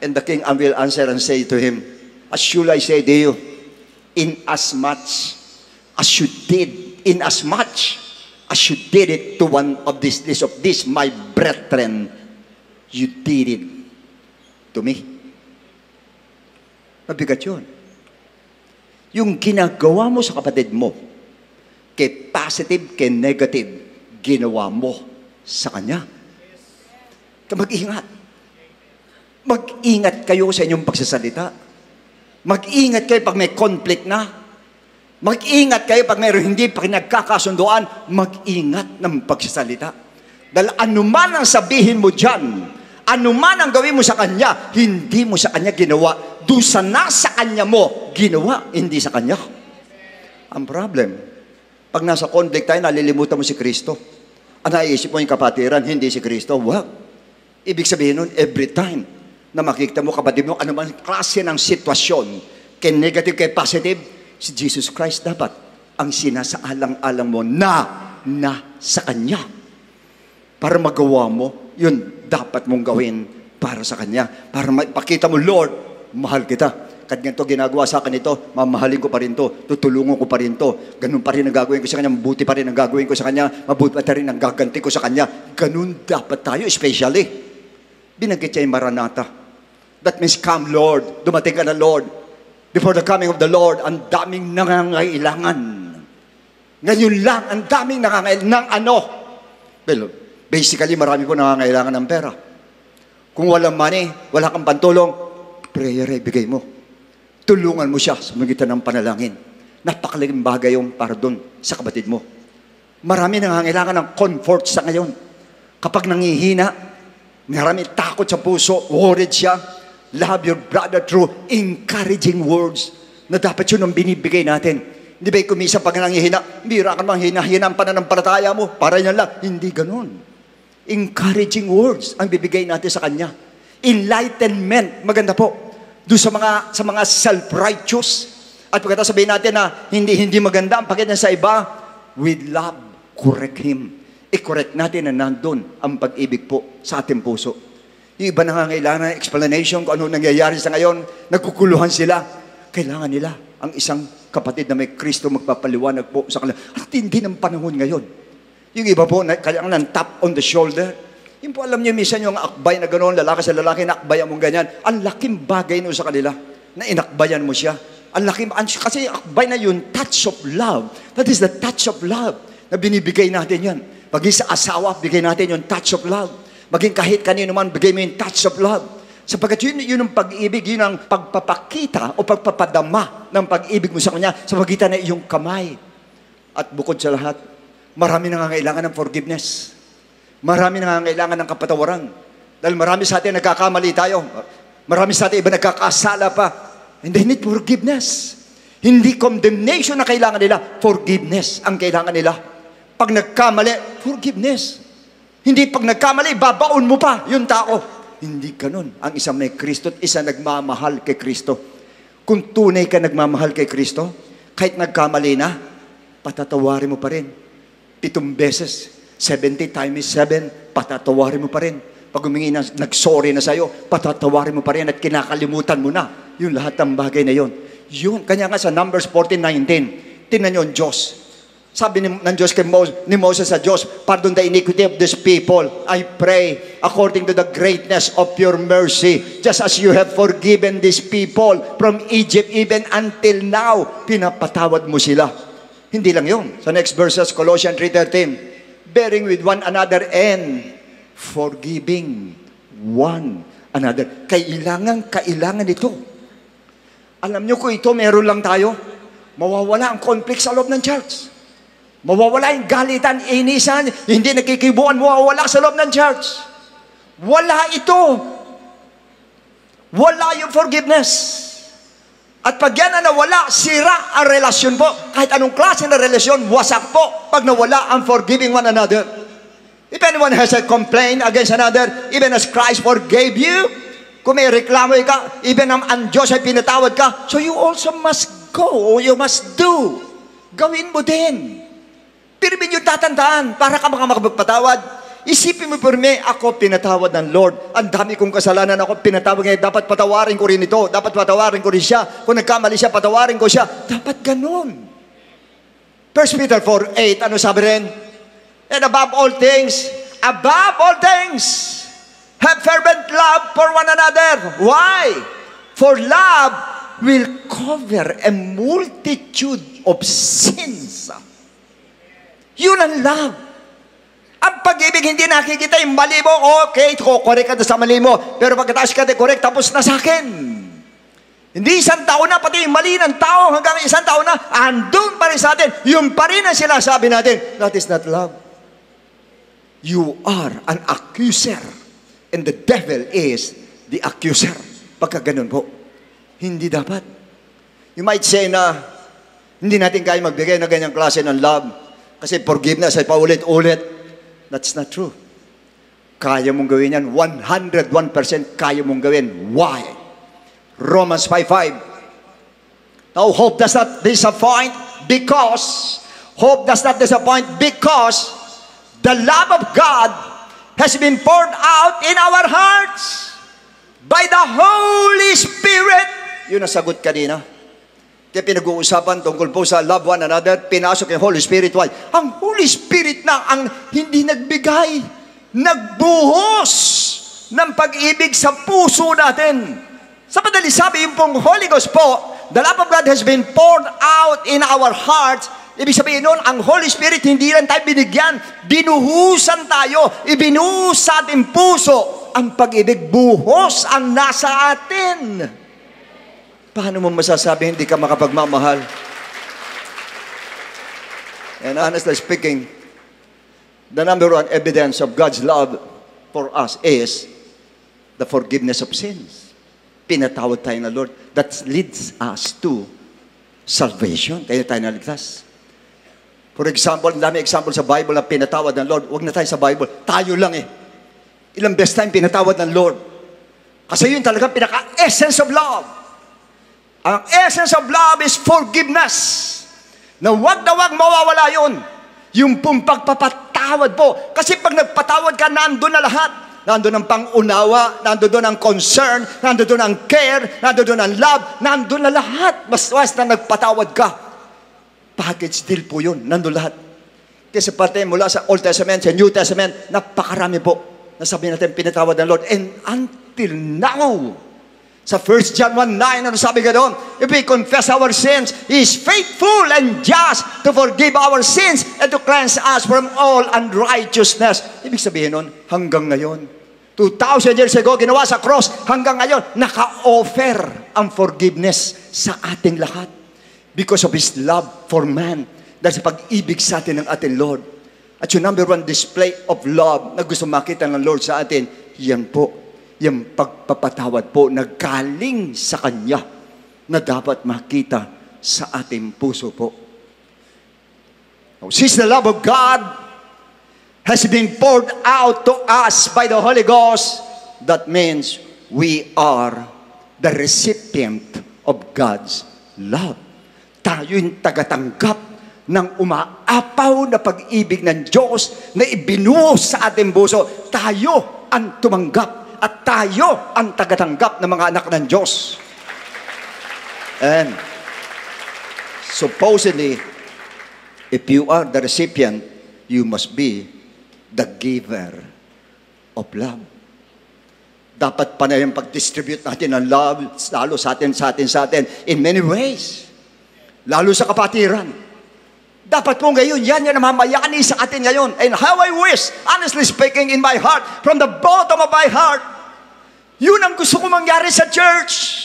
And the king will answer and say to him, as should I say to you, in as much as you did it to one of this my brethren, you did it to me. Mabigat yun. Yung ginagawa mo sa kapatid mo, kay positive, kay negative, ginawa mo sa kanya. Mag-ingat. Mag-ingat kayo sa inyong pagsasalita. Mag-ingat kayo pag may conflict na. Mag-ingat kayo pag mayroon hindi pa nagkakasunduan. Mag-ingat ng pagsasalita. Dahil anuman ang sabihin mo dyan, anuman ang gawin mo sa kanya, hindi mo sa kanya ginawa. Doon sa nasa kanya mo, ginawa, hindi sa kanya. Ang problem, pag nasa conflict tayo, nalilimutan mo si Kristo. Ang naiisip mo yung kapatiran, hindi si Kristo. Wow. Ibig sabihin nun, every time na makikita mo kapatid mo, anuman klase ng sitwasyon, kay negative, kay positive, si Jesus Christ dapat ang sinasaalang-alang mo na sa Kanya. Para magawa mo, yun dapat mong gawin para sa Kanya. Para maipakita mo, Lord, mahal kita. Kahit ganito ginagawa sa akin ito, mamahalin ko pa rin to, tutulungan ko pa rin to, ganun pa rin ang gagawin ko sa Kanya, mabuti pa rin ang gagawin ko sa Kanya, mabuti pa rin ang gaganti ko sa Kanya. Ganun dapat tayo, especially. Binanggit siya yung Maranatha. That means, come Lord, dumating ka na Lord. Before the coming of the Lord, ang daming nangangailangan. Ngayon lang, ang daming nangangailangan ng ano? Well, basically, marami po nangangailangan ng pera. Kung walang money, wala kang pantulong, prayer, bigay mo. Tulungan mo siya sa magitan ng panalangin. Napakalaking bagay yung para doon sa kapatid mo. Marami nangangailangan ng comfort sa ngayon. Kapag nangihina, marami takot sa puso, worried siya. Love your brother through encouraging words na dapat yun ang binibigay natin. Hindi ba kumisa pag nangihina, bira ka mang hinahina ang pananampalataya mo, para yan lang. Hindi ganun. Encouraging words ang bibigay natin sa Kanya. Enlightenment, maganda po. Doon sa mga self-righteous. At pagkatapos sabihin natin na hindi maganda ang pakita sa iba, with love, correct him. I-correct natin na nandun ang pag-ibig po sa ating puso. Yung iba nangangailangan ng explanation kung ano nangyayari sa ngayon, nagkukuluhan sila. Kailangan nila ang isang kapatid na may Kristo magpapaliwanag po sa kanila. At hindi ng panahon ngayon. Yung iba po, kailangan ng tap on the shoulder. Yung po alam niyo, minsan yung akbay na gano'n, lalaki sa lalaki, nakbayan mong ganyan. Ang laking bagay nun sa kanila, na inakbayan mo siya. Ang laking, kasi akbay na yun, touch of love. That is the touch of love na binibigay natin yan. Maging sa asawa, bigay natin yung touch of love. Maging kahit kanino man, bigay mo yung touch of love. Sapagkat yun ang pag-ibig, yun ang pagpapakita o pagpapadama ng pag-ibig mo sa Kanya sa magitan ng iyong kamay. At bukod sa lahat, marami nangangailangan ng forgiveness. Marami nangangailangan ng kapatawaran. Dahil marami sa atin nagkakamali tayo. Marami sa atin iba nagkakasala pa. And they need forgiveness. Hindi condemnation na kailangan nila, forgiveness ang kailangan nila. Pag nagkamali, forgiveness. Hindi pag nagkamali, babaon mo pa yung tao. Hindi ganun. Ang isang may Kristo at isang nagmamahal kay Kristo. Kung tunay ka nagmamahal kay Kristo, kahit nagkamali na, patatawarin mo pa rin. 7 beses, 70 times 7, patatawarin mo pa rin. Pag humingi na, nag-sorry na sa'yo, patatawarin mo pa rin at kinakalimutan mo na yung lahat ng bagay na yon. Yun, kanya nga sa Numbers 14:19, tingnan nyo ang Diyos. Sabi ng Diyos ni Moses sa Diyos, pardon the iniquity of this people. I pray according to the greatness of your mercy, just as you have forgiven these people from Egypt even until now, pinapatawad mo sila. Hindi lang yun. Sa next verses, Colossians 3:13, bearing with one another and forgiving one another. Kailangan ito. Alam nyo kung ito meron lang tayo, mawawala ang conflict sa loob ng church. Mawawala yung galitan, inisan, hindi nakikibuan, mawawala sa loob ng church. Wala ito. Wala yung forgiveness. At pag yan na nawala, sira ang relasyon po. Kahit anong klase na relasyon, wasak po pag nawala ang forgiving one another. If anyone has a complaint against another, even as Christ forgave you, kung may reklamo ka, even ang Diyos ay pinatawad ka, so you also must go, or you must do. Gawin mo din. Pero yung tatandaan, para ka makapagpatawad, isipin mo por me, ako pinatawad ng Lord. Ang dami kong kasalanan, ako pinatawad ngayon. Dapat patawarin ko rin ito. Dapat patawarin ko rin siya. Kung nagkamali siya, patawarin ko siya. Dapat ganun. 1 Peter 4:8, ano sabi rin? And above all things, have fervent love for one another. Why? For love will cover a multitude of sins. Yun ang love. Ang pag-ibig hindi nakikita yung mali mo, okay, correct ka sa mali mo. Pero pagkatapos ka correct, tapos na sa akin. Hindi isang taon na, pati yung mali ng tao hanggang isang taon na, andun pa rin sa atin. Yung pa rin ang sinasabi natin, that is not love. You are an accuser. And the devil is the accuser. Pagka ganun po, hindi dapat. You might say na, hindi natin kaya magbigay na ganyang klase ng love. Kasi forgiveness ay paulit-ulit. That's not true. Kaya mong gawin yan. 101% kaya mong gawin. Why? Romans 5:5. Now, hope does not disappoint because the love of God has been poured out in our hearts by the Holy Spirit. Yun ang sagot kanina. Kaya pinag-uusapan tungkol po sa love one another, pinasok yung Holy Spirit. Why? Ang Holy Spirit na ang hindi nagbigay, nagbuhos ng pag-ibig sa puso natin. Sa madali sabi, yung pong Holy Ghost po, the love of God has been poured out in our hearts. Ibig sabihin nun, ang Holy Spirit hindi lang tayo binigyan, binuhusan tayo, ibinuhus sa ating puso. Ang pag-ibig, buhos ang nasa atin. Paano mo masasabi hindi ka makapagmamahal? And honestly speaking, the number one evidence of God's love for us is the forgiveness of sins. Pinatawad tayo ng Lord. That leads us to salvation. Kaya tayo naligtas. For example, dami example sa Bible na pinatawad ng Lord. Huwag na tayo sa Bible. Tayo lang eh. Ilang best time pinatawad ng Lord. Kasi yun talaga pinaka-essence of love. Ang essence of love is forgiveness. Na wag mawawala yun. Yung pong pagpapatawad po. Kasi pag nagpatawad ka, nandun na lahat. Nandun ang pangunawa, nandun doon ang concern, nandun doon ang care, nandun doon ang love, nandun na lahat. Basta na nagpatawad ka. Package deal po yun. Nandun lahat. Kasi parte mula sa Old Testament, sa New Testament, napakarami po. Nasabi natin pinatawad ng Lord. And until now, sa 1 John 1:9, ano sabi ka doon? If we confess our sins, He is faithful and just to forgive our sins and to cleanse us from all unrighteousness. Ibig sabihin nun, hanggang ngayon, 2,000 years ago, ginawa sa cross, hanggang ngayon, naka-offer ang forgiveness sa ating lahat. Because of His love for man. Dahil sa pag-ibig sa atin ng ating Lord. At yung number one display of love na gusto makita ng Lord sa atin, yan po. Yung pagpapatawad po na galing sa Kanya na dapat makita sa ating puso po. Since the love of God has been poured out to us by the Holy Ghost, that means we are the recipient of God's love. Tayo yung tagatanggap ng umaapaw na pag-ibig ng Diyos na ibinuhos sa ating puso. Tayo ang tumanggap. At tayo ang tagatanggap ng mga anak ng Diyos. And supposedly, If you are the recipient, you must be the giver of love. Dapat pa na yung pag-distribute natin ng love, lalo sa atin, in many ways. Lalo sa kapatiran. Dapat po ngayon, yan ang namamayani sa atin ngayon. And how I wish, honestly speaking, in my heart, from the bottom of my heart, yun ang gusto ko mangyari sa church.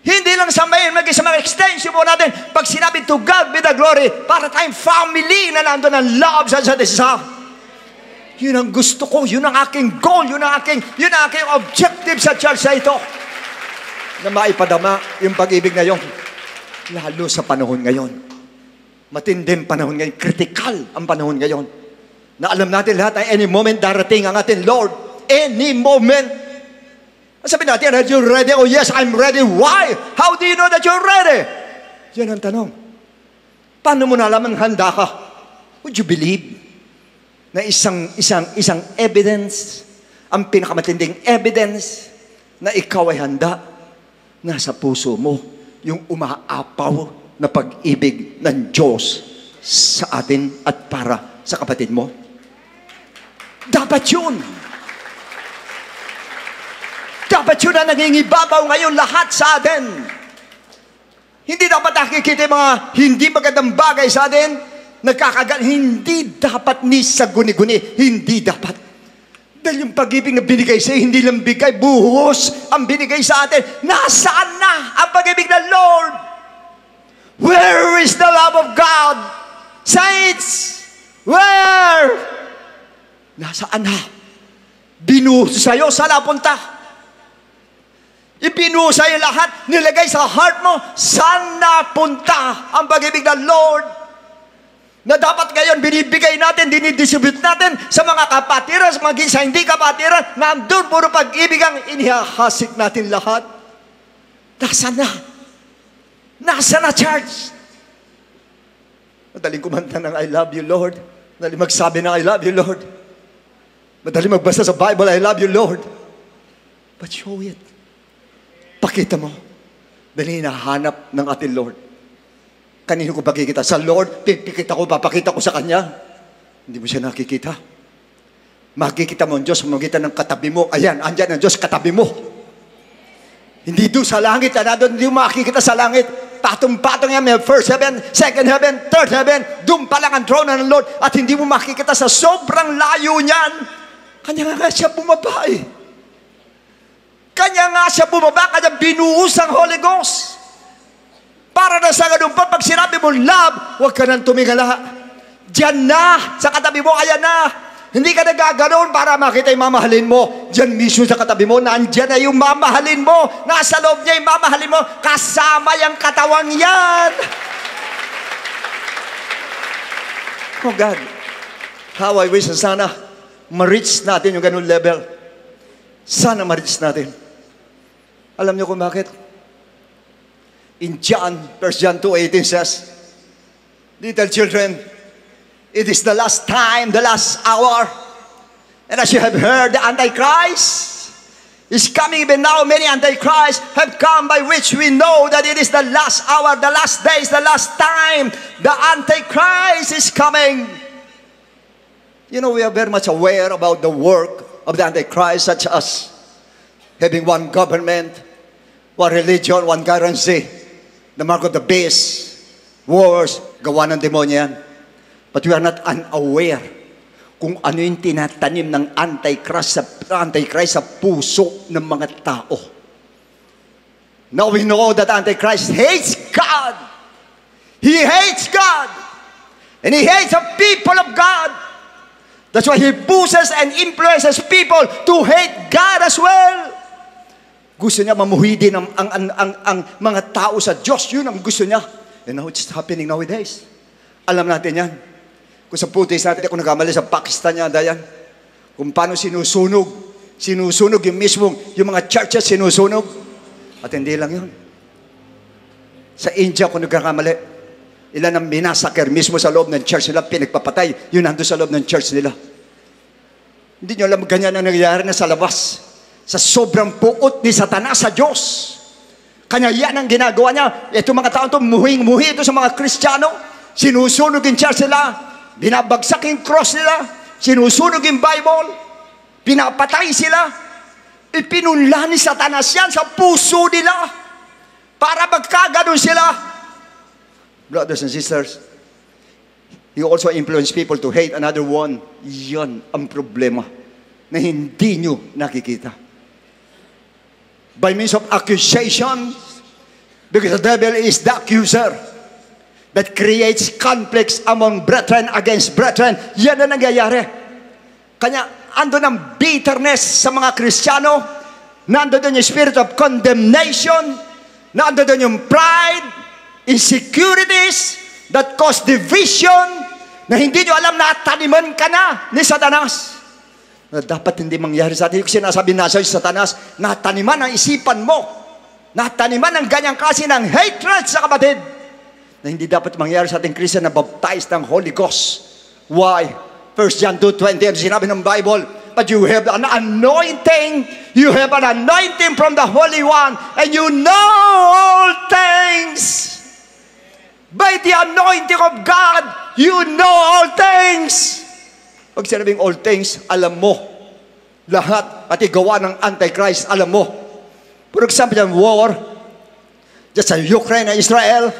Hindi lang sa mga extension po natin, pag sinabi to God be the glory, para tayong family na nandun ang love sa isa't isa. Yun ang gusto ko, yun ang aking goal, yun ang aking objective sa church na ito. Na maipadama yung pag-ibig na yun. Lalo sa panahon ngayon. Matinding panahon ngayon, critical ang panahon ngayon. Na alam natin lahat ay any moment darating ang ating Lord. Any moment. Sabi natin, are you ready? Oh yes, I'm ready. Why? How do you know that you're ready? Yan ang tanong. Paano mo nalaman handa ka? Would you believe na isang evidence, ang pinakamatinding evidence na ikaw ay handa, nasa puso mo yung umaapaw na pag-ibig ng Diyos sa atin at para sa kapatid mo? Dapat yun. Dapat yun na nangingibabaw ngayon lahat sa atin. Hindi dapat nakikita yung mga hindi magandang bagay sa atin, hindi dapat ni sa guni-guni. Hindi dapat. Dahil yung pag-ibig na binigay sa'yo, hindi lang bigay, buhos ang binigay sa atin. Nasaan na ang pag-ibig ng Lord? Where is the love of God? Saints, where? Nasaan na? Binuhos sa'yo, saan napunta? Ibinuhos sa'yo lahat, nilagay sa heart mo, saan napunta ang pag-ibig ng Lord? Na dapat ngayon binibigay natin, dinidistribute natin sa mga kapatiran, sa hindi kapatiran, nandun puro pag-ibig ang inihahasik natin lahat. Nasaan na? Nasaan na, church? Madaling kumanta ng I love you, Lord. Madaling magsabi ng I love you, Lord. Madaling magbasa sa Bible, I love you, Lord. But show it. Pakita mo. Dahil hinahanap ng ating Lord. Kanino ko pakikita? Sa Lord, papakita ko sa Kanya. Hindi mo siya nakikita. Makikita mo ang Diyos, magitan ng katabi mo. Ayan, andyan ang Diyos, katabi mo. Hindi doon sa langit, hindi mo makikita sa langit. Patong-patong yan, may first heaven, second heaven, third heaven. Doon pa lang ang throne ng Lord at hindi mo makikita sa sobrang layo niyan. Kanya nga siya bumaba eh. Kanya nga siya bumaba, kanya binuhos ang Holy Ghost. Para na sa ganun pa, pag sinabi mo love, huwag ka nang tumingala. Diyan na, sa katabi mo, ayan na. Hindi ka nagaganoon para makita yung mamahalin mo. Diyan mismo sa katabi mo, nandyan na yung mamahalin mo. Nasa loob niya yung mamahalin mo, kasama yung katawang yan. Oh God, how I wish na sana ma-reach natin yung ganun level. Sana ma-reach natin. Alam niyo kung bakit? In John, 1 John 2:18 says, little children, it is the last time, the last hour. And as you have heard, the Antichrist is coming. Even now, many Antichrists have come, by which we know that it is the last hour, the last days, the last time. The Antichrist is coming. You know, we are very much aware about the work of the Antichrist, such as having one government, one religion, one currency, the mark of the beast, wars, gawa ng demonyo yan. But we are not unaware kung ano yung tinatanim ng Antichrist sa puso ng mga tao. Now we know that Antichrist hates God. He hates God. And he hates the people of God. That's why he pushes and influences people to hate God as well. Gusto niya mamuhi din ang mga tao sa Diyos. Yun ang gusto niya. And now it's happening nowadays. Alam natin yan. Kung sa putis natin, kung nagkamali sa Pakistan niya, dayan. Kung paano sinusunog yung mismong, yung mga churches sinusunog. At hindi lang yun. Sa India, kung nagkakamali, ilan ang minasaker mismo sa loob ng church nila, pinagpapatay, yun nandun sa loob ng church nila. Hindi nyo alam, ganyan ang nangyayari na sa labas. Sa sobrang puot ni Satanas sa Diyos. Kanya yan ang ginagawa niya. Itong mga tao ito, muhing-muhi ito sa mga Kristiyano. sinusunog yung church nila, binabagsak yung cross nila, sinusunog yung Bible, pinapatay sila, ipinunla ni Satanas yan sa puso nila para magkaganon sila. Brothers and sisters, you also influence people to hate another one. Yan ang problema na hindi nyo nakikita. By means of accusation, because the devil is the accuser that creates conflicts among brethren against brethren. Yan na nangyayari. Kanya, ando ng bitterness sa mga Kristiyano, nando doon yung spirit of condemnation, nando doon yung pride, insecurities that cause division, na hindi nyo alam na taniman ka na ni Satanas. Na dapat hindi mangyari sa atin. Yung sinasabi na sa'yo, Satanas, nataniman ang isipan mo, nataniman ang ganyang klase ng hatred sa kapatid, na hindi dapat mangyari sa ating Christian na baptized ng Holy Ghost. Why? 1 John 2:20, ang sinabi ng Bible, but you have an anointing, you have an anointing from the Holy One, and you know all things. By the anointing of God, you know all things. Pag sinabing all things, alam mo lahat at igawa ng Antichrist, alam mo. For example, yung war just sa Ukraine and Israel,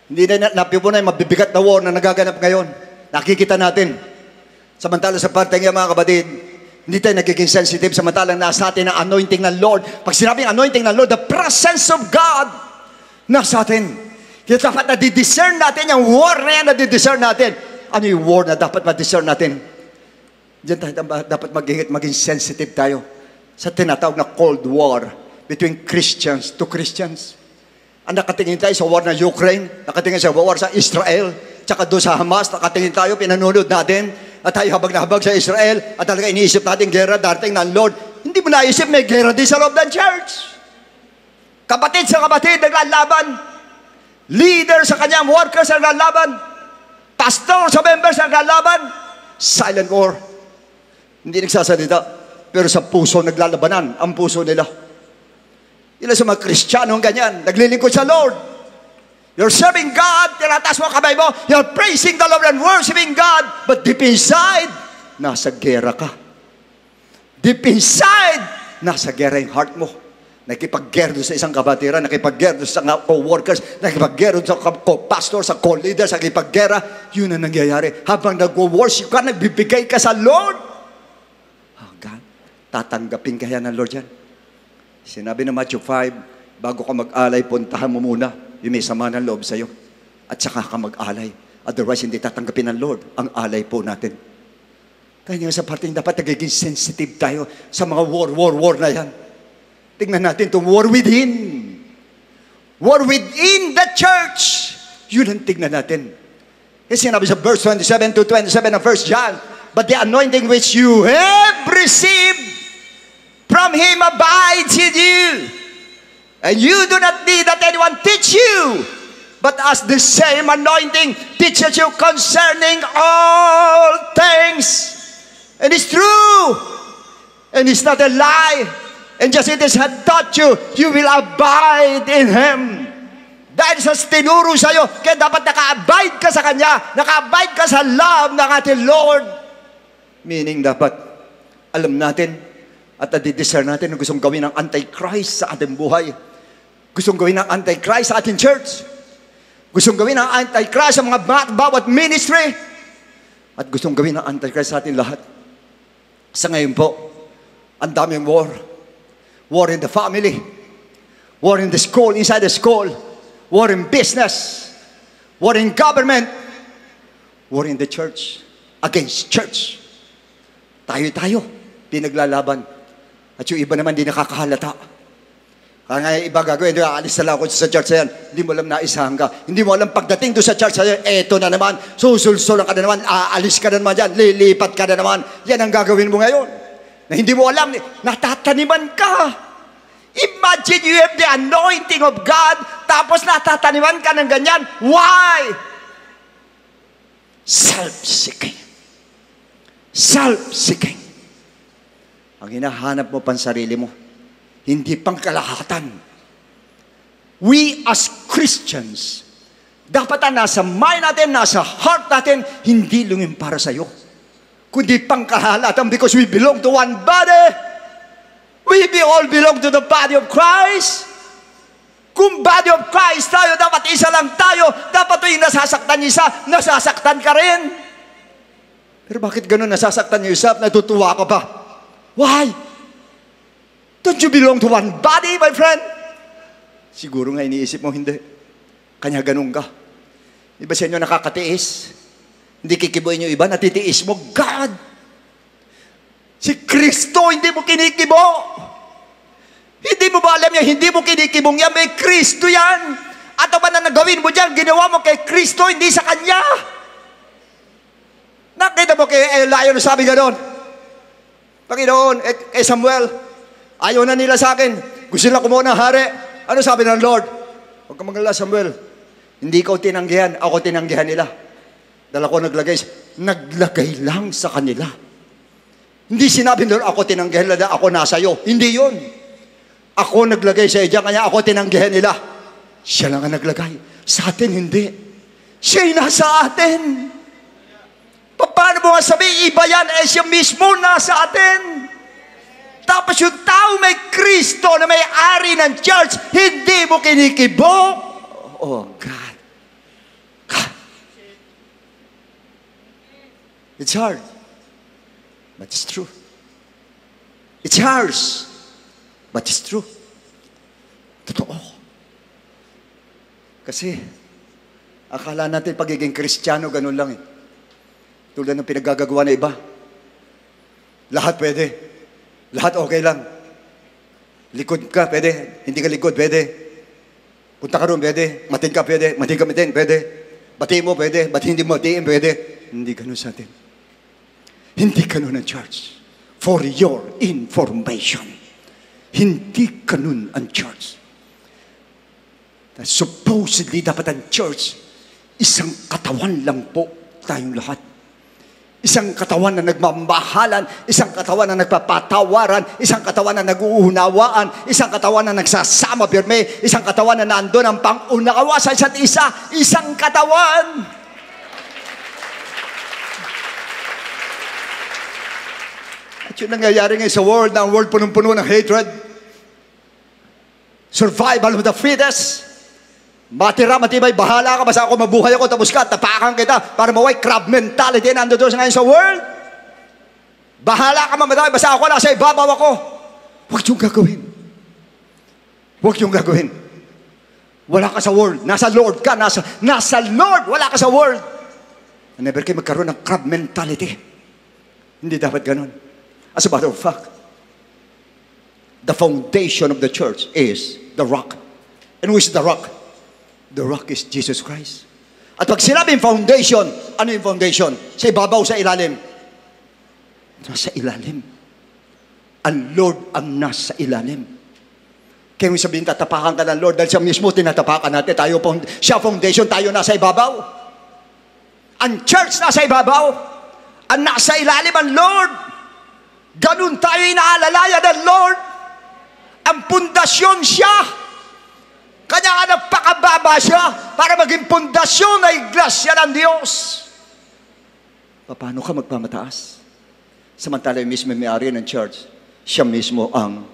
hindi na napipunay mabibigat na war na nagaganap ngayon. Nakikita natin. Samantala sa parte ng mga kapatid, hindi tayo nagiging sensitive samantalang nasa atin ang anointing ng Lord. Pag sinabing anointing ng Lord, the presence of God nasa atin. Kaya dapat na-discern natin yung war na yan, na-discern natin. Ano yung war na dapat ma-discern natin? Diyan tayo dapat maging sensitive tayo sa tinatawag na Cold War between Christians to Christians. Ang nakatingin tayo sa war ng Ukraine, nakatingin sa war sa Israel, tsaka doon sa Hamas, nakatingin tayo, pinanunod natin, at tayo habag na habag sa Israel, at talaga iniisip natin, gera darating ng Lord. Hindi mo naisip, may gera din sa loob ng church. Kapatid sa kapatid, naglalaban. Leader sa kanyang workers, naglalaban. Pastor sa members, naglalaban. Silent war. Hindi nagsasalita, pero sa puso naglalabanan ang puso nila. Ilan sa mga Kristiyano ganyan, naglilingkod sa Lord. You're serving God, tinataas mo ang kamay mo, you're praising the Lord and worshiping God, but deep inside, nasa gera ka. Deep inside, nasa gera yung heart mo. Nakipag-gera sa isang kabatiran, nakipag-gera sa co-workers, nakipag-gera sa co-pastor, sa co-leaders, nakipag-gera, yun ang nangyayari. Habang nag-worship ka, nagbibigay ka sa Lord. Oh God, tatanggapin kaya ng Lord yan. Sinabi ng Matthew 5, bago ka mag-alay, puntahan mo muna yung may sama ng loob sa'yo. At saka ka mag-alay. Otherwise, hindi tatanggapin ng Lord ang alay po natin. Kaya nga sa parting dapat nagiging sensitive tayo sa mga war na yan. Tingnan natin itong war within. War within the church. Yun ang tingnan natin. Kasi sinabi sa verse 27 to 27 of 1 John, but the anointing which you have received from Him abides in you. And you do not need that anyone teach you, but as the same anointing teaches you concerning all things. And it's true. And it's not a lie. And just it has taught you, you will abide in Him. Dahil sa tinuro sa'yo, kaya dapat naka-abide ka sa Kanya, naka-abide ka sa love ng ating Lord. Meaning dapat, alam natin, at nadidiscern natin na gustong gawin ng Antichrist sa ating buhay. Gustong gawin ng Antichrist sa ating church. Gustong gawin ng Antichrist sa mga bawat ministry. At gustong gawin ng Antichrist sa ating lahat. Sa ngayon po, ang daming war. War in the family. War in the school, inside the school. War in business. War in government. War in the church. Against church. Tayo, pinaglalaban. At yung iba naman di nakakahalata. Kaya nga yung iba gagawin, aalis na lang ako sa church na yan. Hindi mo alam na isahan ka. Hindi mo alam pagdating doon sa church na yan, eto na naman, susulsulan ka na naman, aalis ka na naman dyan, lilipat ka na naman. Yan ang gagawin mo ngayon. Na hindi mo alam, natataniman ka. Imagine you have the anointing of God, tapos natataniman ka ng ganyan. Why? Self-seeking. Self-seeking. Ang hinahanap mo pang sarili mo, hindi pang kalahatan. We as Christians Dapat ang nasa mind natin, nasa heart natin, hindi lang yung para sa'yo, kundi pangkahalatan, because we belong to one body. We all belong to the body of Christ. Kung body of Christ tayo, dapat isa lang tayo. Dapat yung nasasaktan isa, nasasaktan ka rin. Pero bakit ganun nasasaktan yung isa, natutuwa ka pa? Why? Don't you belong to one body, my friend? Siguro nga iniisip mo, hindi. Kanya ganun ka. Iba sa inyo nakakatiis. Hindi kikibuin yung iba, natitiis mo. God! Si Kristo, hindi mo kinikibo. Hindi mo ba alam yan? Hindi mo kinikibong yan. May Kristo yan. At ang na nagawin mo dyan, ginawa mo kay Kristo, hindi sa Kanya. Nakita mo kay Elion, sabi gano'n, Panginoon, Samuel, ayaw na nila sa akin. Gusto nila kumuha ng hari. Ano sabi ng Lord? Huwag ka magalala, Samuel. Hindi ikaw tinanggihan, ako tinanggihan nila. Dahil ako naglagay lang sa kanila. Hindi sinabi ng Lord, ako tinanggihan nila, ako nasa iyo. Hindi yun. Ako naglagay sa iyo, kaya ako tinanggihan nila. Siya lang ang naglagay. Sa atin, hindi. Siya'y nasa atin. Paano mo nga sabihin, iba yan, siya mismo nasa atin. Tapos yung tao may Kristo na may ari ng church, hindi mo kinikibo. Oh, God. God. It's hard. But it's true. It's harsh. But it's true. Totoo. Kasi, akala natin pagiging Kristiyano, ganun lang eh. Tulad ng pinagagagawa na iba. Lahat pwede. Lahat okay lang. Likod ka, pwede. Hindi ka likod, pwede. Punta ka roon, pwede. Matin ka, pwede. Matin ka, matin, pwede. Batiin mo, pwede. Ba't hindi mo batiin, pwede. Hindi ganun sa atin. Hindi ganun ang church. For your information. Hindi ganun ang church. Supposedly, dapat ang church, isang katawan lang po tayong lahat. Isang katawan na nagmamahalan, isang katawan na nagpapatawaran, isang katawan na nag-uunawaan, isang katawan na nagsasama pirme, isang katawan na nandun ang pang-unawa sa isa't isa, isang katawan. At yun nangyayari ngayon sa world, na ang world punong-puno ng hatred, survival of the fittest. Matira, matibay, bahala ka, basta ako mabuhay ako, tapos ka, tapakan kita, para maway crab mentality na ando doon ngayon sa world. Bahala ka mamatay, basta ako nasa ibabaw ako. Huwag yung gagawin. Huwag yung gagawin. Wala ka sa world, nasa Lord ka, nasa Lord, wala ka sa world. Never kayo magkaroon ng crab mentality. Hindi dapat ganun. As a matter of fact, the foundation of the church is the rock. And who is the rock? The rock is Jesus Christ. At pag sinabing foundation, ano yung foundation? Sa ibabaw, sa ilalim? Nasa ilalim. Ang Lord ang nasa ilalim. Kaya yung sabihin, tatapakan ka ng Lord dahil siya mismo tinatapakan natin. Siya foundation, tayo nasa ibabaw. Ang church nasa ibabaw. Ang nasa ilalim ang Lord. Ganun tayo inaalalayan ng Lord. Ang pundasyon siya. Kanya nga nagpakababa siya para maging pundasyon na iglesia ng Diyos. Paano ka magpamataas? Samantala yung mismo may-ari ng church, siya mismo ang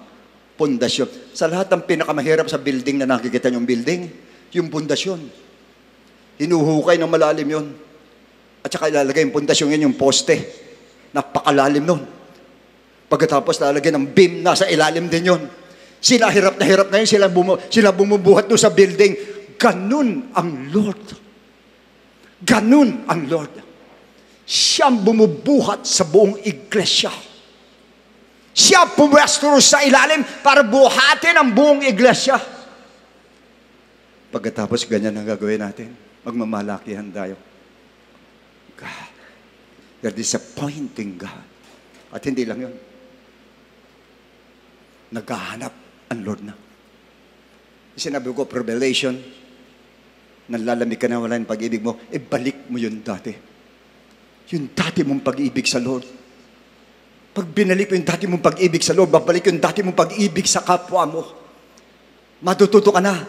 pundasyon. Sa lahat ng pinakamahirap sa building na nakikita niyong building, yung pundasyon. Hinuhukay ng malalim yun. At saka ilalagay yung pundasyon yun, yung poste. Napakalalim nun. Pagkatapos lalagay ng beam, nasa ilalim din yun. Sila hirap na yun, sila bumubuhat doon sa building. Ganun ang Lord. Ganun ang Lord. Siyang bumubuhat sa buong iglesia. Siya pumwesto sa ilalim para buhatin ang buong iglesia. Pagkatapos ganyan ang gagawin natin, magmamalakihan tayo. God, you're disappointing God. At hindi lang yun. Naghahanap ang Lord na. Sinabi ko, revelation, nalalamig ka na, wala yung pag-ibig mo, balik mo yun dati. Yung dati mong pag-ibig sa Lord. Pag binalik mo yung dati mong pag-ibig sa Lord, babalik yung dati mong pag-ibig sa kapwa mo. Matututo ka na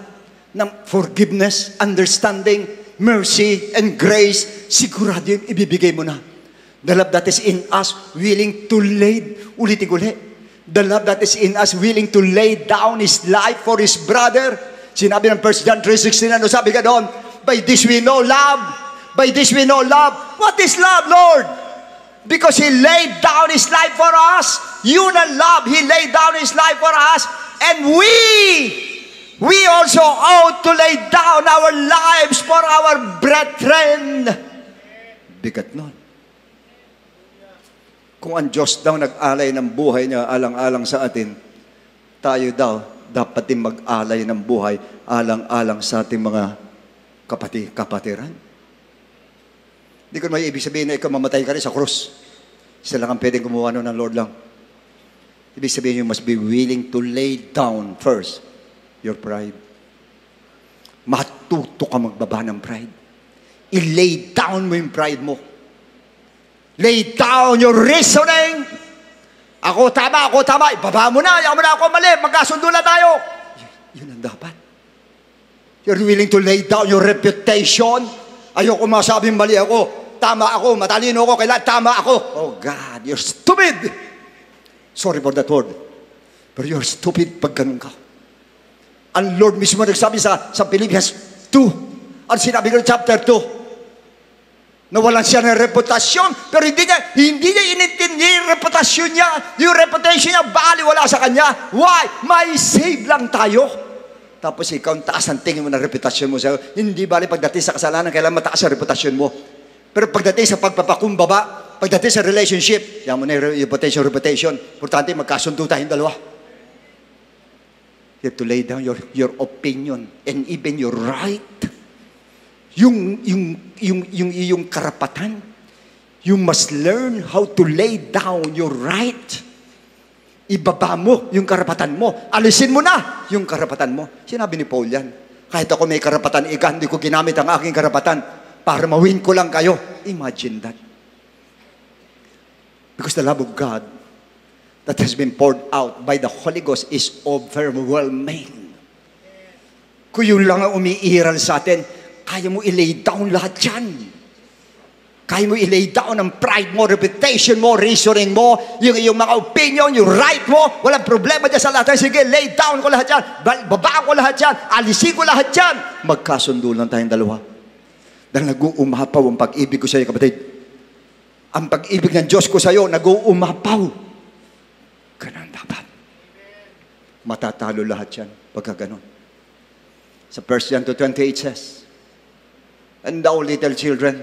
ng forgiveness, understanding, mercy, and grace, sigurado yung ibibigay mo na. The love that is in us, willing to lay, ulitin ulit. The love that is in us, willing to lay down His life for His brother. Sinabi ng 1 John 3:16, ano sabi ka doon? By this we know love. By this we know love. What is love, Lord? Because He laid down His life for us. Yun ang love. He laid down His life for us. And we also ought to lay down our lives for our brethren. Bigat nun. Kung ang Diyos daw nag-alay ng buhay niya alang-alang sa atin, tayo daw dapat din mag-alay ng buhay alang-alang sa ating mga kapatiran. Hindi ko may ibig sabihin na ikaw mamatay ka rin sa krus. Isa lang ang pwedeng gumawa nun ng Lord lang. Ibig sabihin, you must be willing to lay down first your pride. Matuto ka magbaba ng pride. I-lay down mo yung pride mo. Lay down your reasoning. Ako tama. Ibaba mo na. Ayaw mo na ako mali. Magkasundo na tayo. Yun ang dapat. You're willing to lay down your reputation. Ayoko masabing mali ako. Tama ako. Matalino ako. Kailan tama ako. Oh God, you're stupid. Sorry for that word. But you're stupid pag ganun ka. Ang Lord mismo nagsabi sa Philippians 2. Ang sinabi ko chapter 2. Nawalan siya ng reputasyon, pero hindi niya inintindi yung reputasyon niya. Yung reputation niya, baliwala sa kanya. Why? May save lang tayo. Tapos ikaw, ang taas ang tingin mo na reputasyon mo sa'yo. Hindi bali pagdating sa kasalanan, kailangan mataas ang reputasyon mo. Pero pagdating sa pagpapakumbaba, pagdating sa relationship, yan mo na yung reputation. Importante, magkasundo tayong dalawa. You have to lay down your opinion and even your right. Yung iyong karapatan. You must learn how to lay down your right. Ibaba mo yung karapatan mo. Alisin mo na yung karapatan mo. Sinabi ni Paul yan. Kahit ako may karapatan, hindi ko ginamit ang aking karapatan para mawin ko lang kayo. Imagine that. Because the love of God that has been poured out by the Holy Ghost is overwhelming. Kung yun lang ang umiiral sa atin, kaya mo i-lay down lahat yan. Kaya mo i-lay down ang pride mo, reputation mo, reasoning mo, yung mga opinion, yung right mo. Walang problema dyan sa lahat. Sige, lay down ko lahat yan. Babaan ko lahat yan. Alisin ko lahat yan. Magkasundo lang tayong dalawa. Dahil nag-uumapaw ang pag-ibig ko sa iyo, kapatid. Ang pag-ibig ng Diyos ko sa iyo, nag-uumapaw. Ganun dapat. Matatalo lahat yan pagka ganun. Sa 1 John 2:28 says, and thou little children,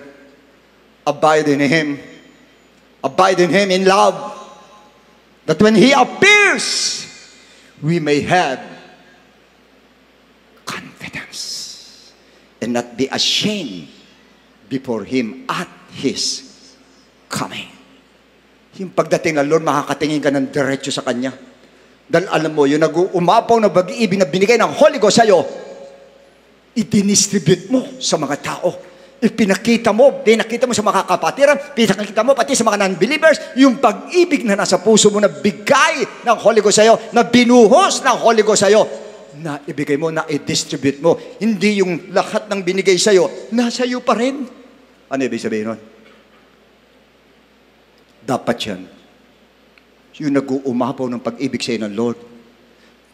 abide in Him in love, that when He appears, we may have confidence and not be ashamed before Him at His coming. Yung pagdating ng Lord, makakatingin ka ng diretso sa Kanya. Dahil alam mo, yung nag-uumapaw na pag-ibig na binigay ng Holy Ghost sa'yo, i-distribute mo sa mga tao. Pinakita mo sa mga kapatiran, pinakita mo pati sa mga non-believers, yung pag-ibig na nasa puso mo na bigay ng Holy Ghost sa'yo, na binuhos ng Holy Ghost sa'yo, na ibigay mo, na i-distribute mo. Hindi yung lahat ng binigay sa'yo, nasa iyo pa rin. Ano ibig sabihin nun? Dapat yan. Yung nag-uumapaw ng pag-ibig sa'yo ng Lord,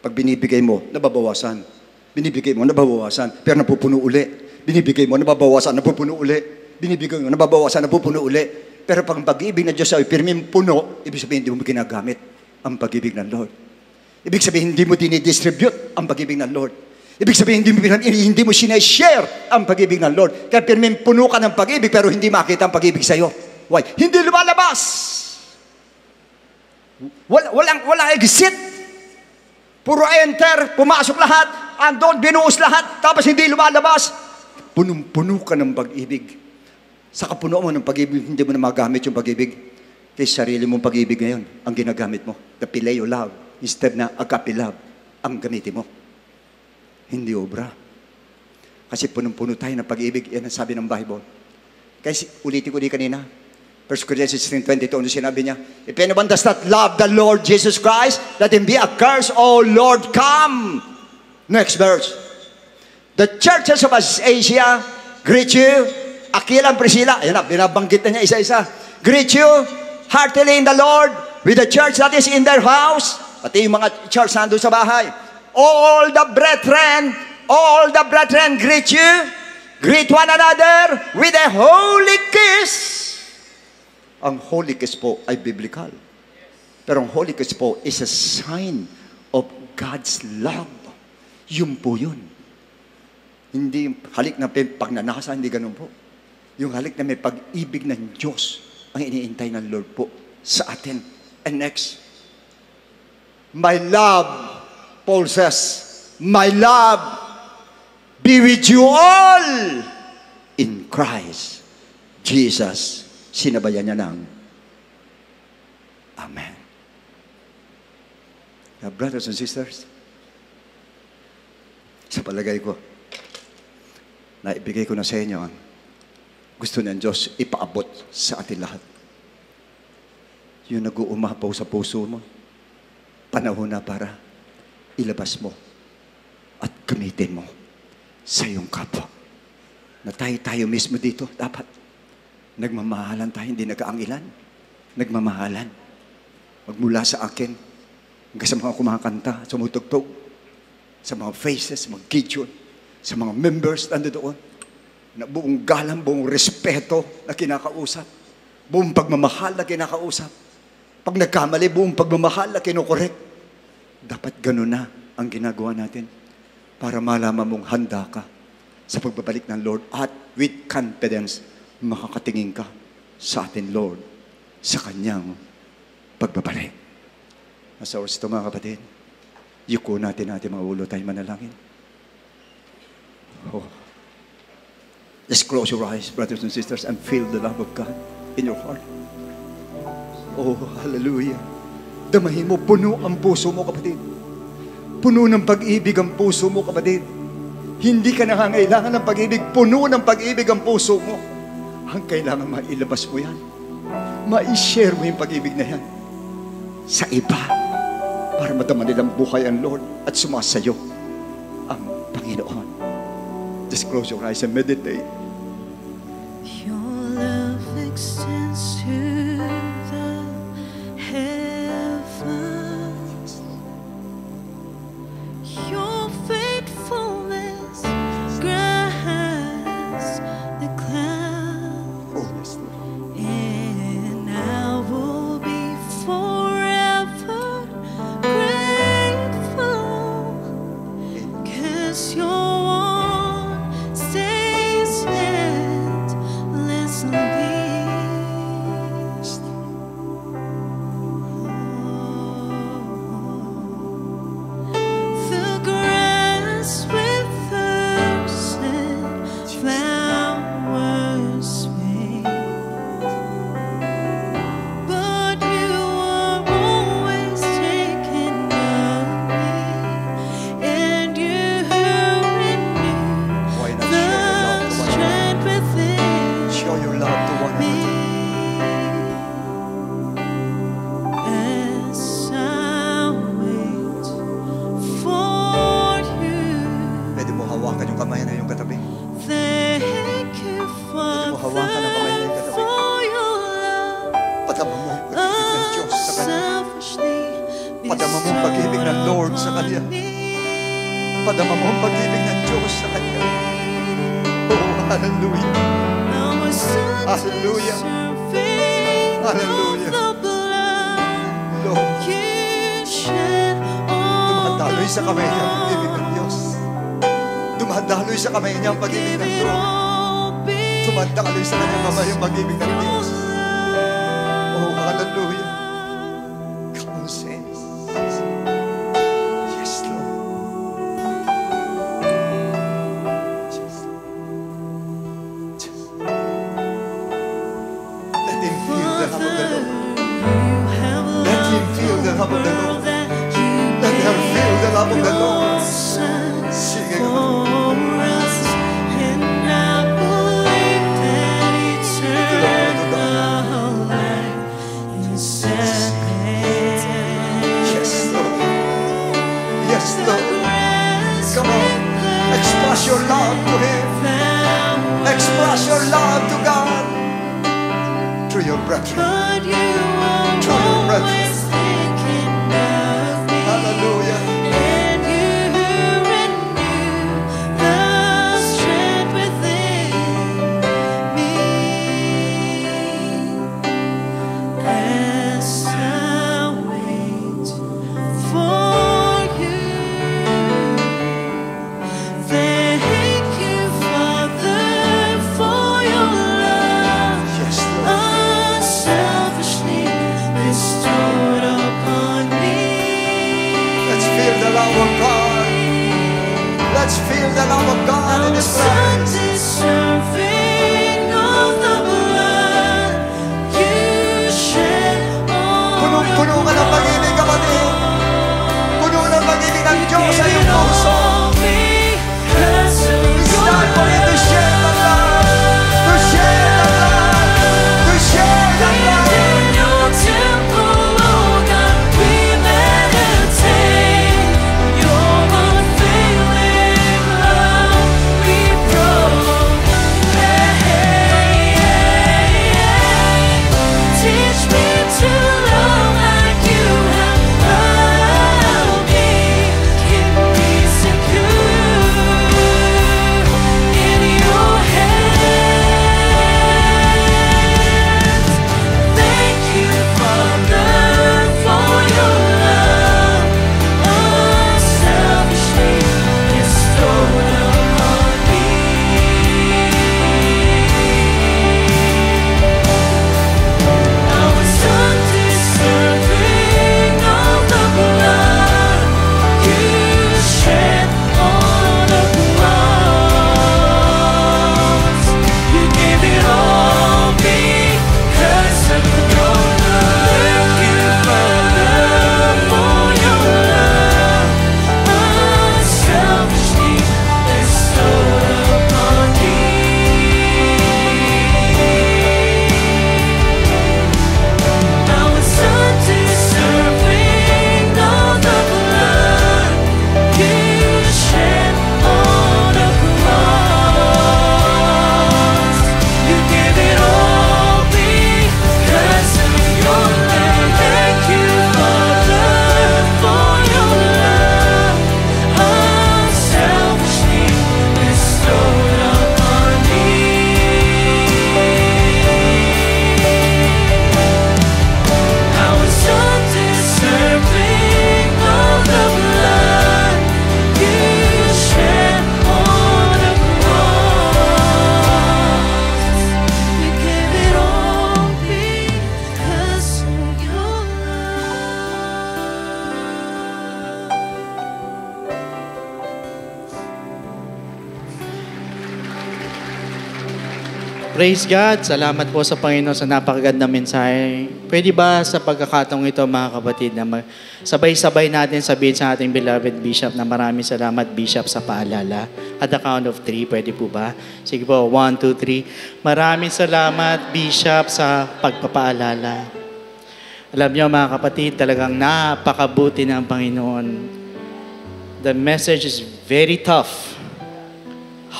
pag binibigay mo, nababawasan. Binibigay mo, nababawasan, pero napupuno uli. Binibigay mo, nababawasan, napupuno uli. Binibigay mo, nababawasan, napupuno uli. Pero pag ang pag-ibig ng Diyos ay pirming puno, ibig sabihin, hindi mo ginagamit ang pag-ibig ng Lord. Ibig sabihin, hindi mo dinidistribute ang pag-ibig ng Lord. Ibig sabihin, hindi mo sinashare ang pag-ibig ng Lord. Kaya pirming puno ka ng pag-ibig, pero hindi makita ang pag-ibig sa'yo. Why? Hindi lumalabas. Walang exit. Puro enter, pumasok lahat, andon, binuos lahat, tapos hindi lumalabas. Punong-puno ka ng pag-ibig. Sa kapunuan mo ng pag-ibig, hindi mo na magamit yung pag-ibig. Kaya sarili mong pag-ibig ngayon, ang ginagamit mo. The phileo love, instead na agape love, ang gamitin mo. Hindi obra. Kasi punong-puno tayo ng pag-ibig, yan ang sabi ng Bible. Kasi ulitin ko kanina, 1 Corinthians 16:22, ano sinabi niya? If anyone does not love the Lord Jesus Christ, let him be accursed. Oh Lord, come! Next verse. The churches of Asia Greet you, Aquila and Priscilla. Ayan na, binabanggit na niya isa-isa. Greet you heartily in the Lord with the church that is in their house. Pati yung mga church nandun sa bahay. All the brethren greet you. Greet one another with a holy kiss. Ang holy kiss po ay biblical. Pero ang holy kiss po is a sign of God's love. Yun po yun. Hindi yung halik na pagnanasa, hindi ganun po. Yung halik na may pag-ibig ng Diyos ang iniintay ng Lord po sa atin. And next, my love, Paul says, my love be with you all in Christ Jesus. Sinabayan niya ng Amen. Now, brothers and sisters, sa palagay ko, naibigay ko na sa inyo ang gusto ng Diyos ipaabot sa atin lahat. Yung nag-uumapaw sa puso mo, panahon na para ilabas mo at gamitin mo sa iyong kapwa. Na tayo mismo dito, dapat nagmamahalan tayo, hindi nag-aangilan. Nagmamahalan. Magmula sa akin, hanggang sa mga kumakanta, sumutugtog, sa mga faces, mga gideon, sa mga members nando doon, na buong galang, buong respeto na kinakausap, buong pagmamahal na kinakausap. Pag nagkamali, buong pagmamahal na kinukorek. Dapat ganun na ang ginagawa natin para malaman mong handa ka sa pagbabalik ng Lord at with confidence, makakatingin ka sa atin, Lord, sa Kanyang pagbabalik. Nasa oras ito, mga kapatid, yuko natin mga ulo tayo manalangin. Oh. Just close your eyes, brothers and sisters, and feel the love of God in your heart. Oh, hallelujah. Damahin mo, puno ang puso mo, kapatid. Puno ng pag-ibig ang puso mo, kapatid. Hindi ka nangangailangan ng pag-ibig. Puno ng pag-ibig ang puso mo. Ang kailangan mailabas mo yan. Ma-share mo yung pag-ibig na yan sa iba para madama nilang buhay ang Lord at sumasayo ang Panginoon. Just close your eyes and meditate. Your love extends to the heavens. Your faithfulness grasps the clouds. Oh, yes, Lord. And I will be forever grateful, 'cause your one stays endlessly. The grass withers and flowers fade, but you are always taking of me, and you renew Why not the share your love to one another? strength within Show your love to one me. another. As I wait for you, Pwede mo hawakan yung kamay na yung katabi. thank you Pwede mo hawakan ang kamay na yung katabi. for your love. Padama mo ang pag-ibig ng Diyos sa Kanya. Unselfishly Padama mo ang pag-ibig ng Lord sa Kanya. Padama mo ang pag-ibig ng Diyos sa Kanya. Oh, hallelujah. Hallelujah. Hallelujah. Lord, dumadaloy sa kamay niya ang pag-ibig ng Diyos. Dumadaloy sa kamay niya ang pag-ibig ng Lord. Dumadaloy sa kanyang kamay ang pag-ibig ng Diyos. Oh, hallelujah. Come on, saints. Yes, Lord. Yes. Let him feel the love of the Lord. Let him feel the love of the Lord. Let her feel the love of the Lord. Sige, yes, Lord. Yes, Lord. Come on. Express your love to him. refuge. Lord, you are True refuge. always thinking of me. Hallelujah. And you renew the strength within me. As I wait for you, thank you, Father, for your love. Yes, Lord. Unselfishly bestowed upon me. Let's feel the love of God. Let's feel the love of God in I this was place. undeserving of the blood you shed on Punong-puno ka ng pag-ibig, kapatid. Puno ng pag-ibig ng Diyos sa iyong puso. It's time for you to share the love. To share the love. To share the love. Teach me to love like you have loved me. Keep me secure in your hands. Thank you, Father, for your love unselfishly bestowed upon me. I was undeserving of the blood you shed on the cross. You gave it all because of your love. Thank you, Father, for your love unselfishly bestowed upon me. I was undeserving of the blood you shed on the cross. You gave it all because of your love. Thank you, Father, for your love unselfishly bestowed upon me. I was undeserving of the blood you shed on the cross. You gave it all because of your Praise God. Salamat po sa Panginoon sa napakagandang mensahe. Pwede ba sa pagkakataong ito, mga kapatid, na sabay-sabay natin sabihin sa ating beloved Bishop na maraming salamat, Bishop, sa paalala. At the count of 3, pwede po ba? Sige po, 1, 2, 3. Maraming salamat, Bishop, sa pagpapaalala. Alam niyo, mga kapatid, talagang napakabuti ng Panginoon. The message is very tough,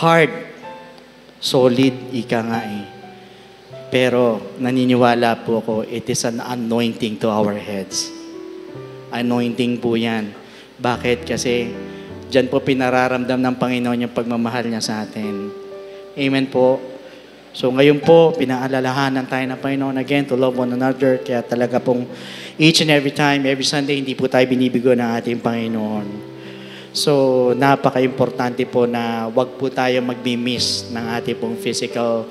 hard, solid, ika nga eh. Pero naniniwala po ako, it is an anointing to our heads. Anointing po yan. Bakit? Kasi dyan po pinararamdam ng Panginoon yung pagmamahal niya sa atin. Amen po. So ngayon po, pinaalalahanan tayo ng Panginoon again to love one another. Kaya talaga pong each and every time, every Sunday, hindi po tayo binibigo ng ating Panginoon. So, napaka-importante po na wag po tayo magbi-miss ng ating pong physical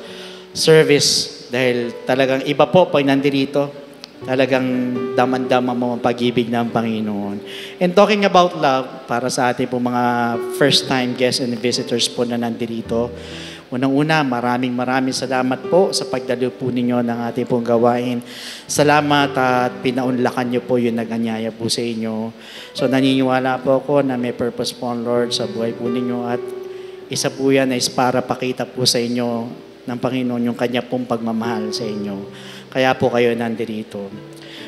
service dahil talagang iba po pag nandito, talagang daman-dama mo ang pag-ibig ng Panginoon. And talking about love, para sa ating pong mga first-time guests and visitors po na nandito, unang-una, maraming salamat po sa pagdalo po ninyo ng ating pong gawain. Salamat at pinaunlakan nyo po yung nag-anyaya po sa inyo. So naniniwala po ako na may purpose po ang Lord sa buhay po ninyo at isa po yan is para pakita po sa inyo ng Panginoon yung kanya pong pagmamahal sa inyo. Kaya po kayo nandito.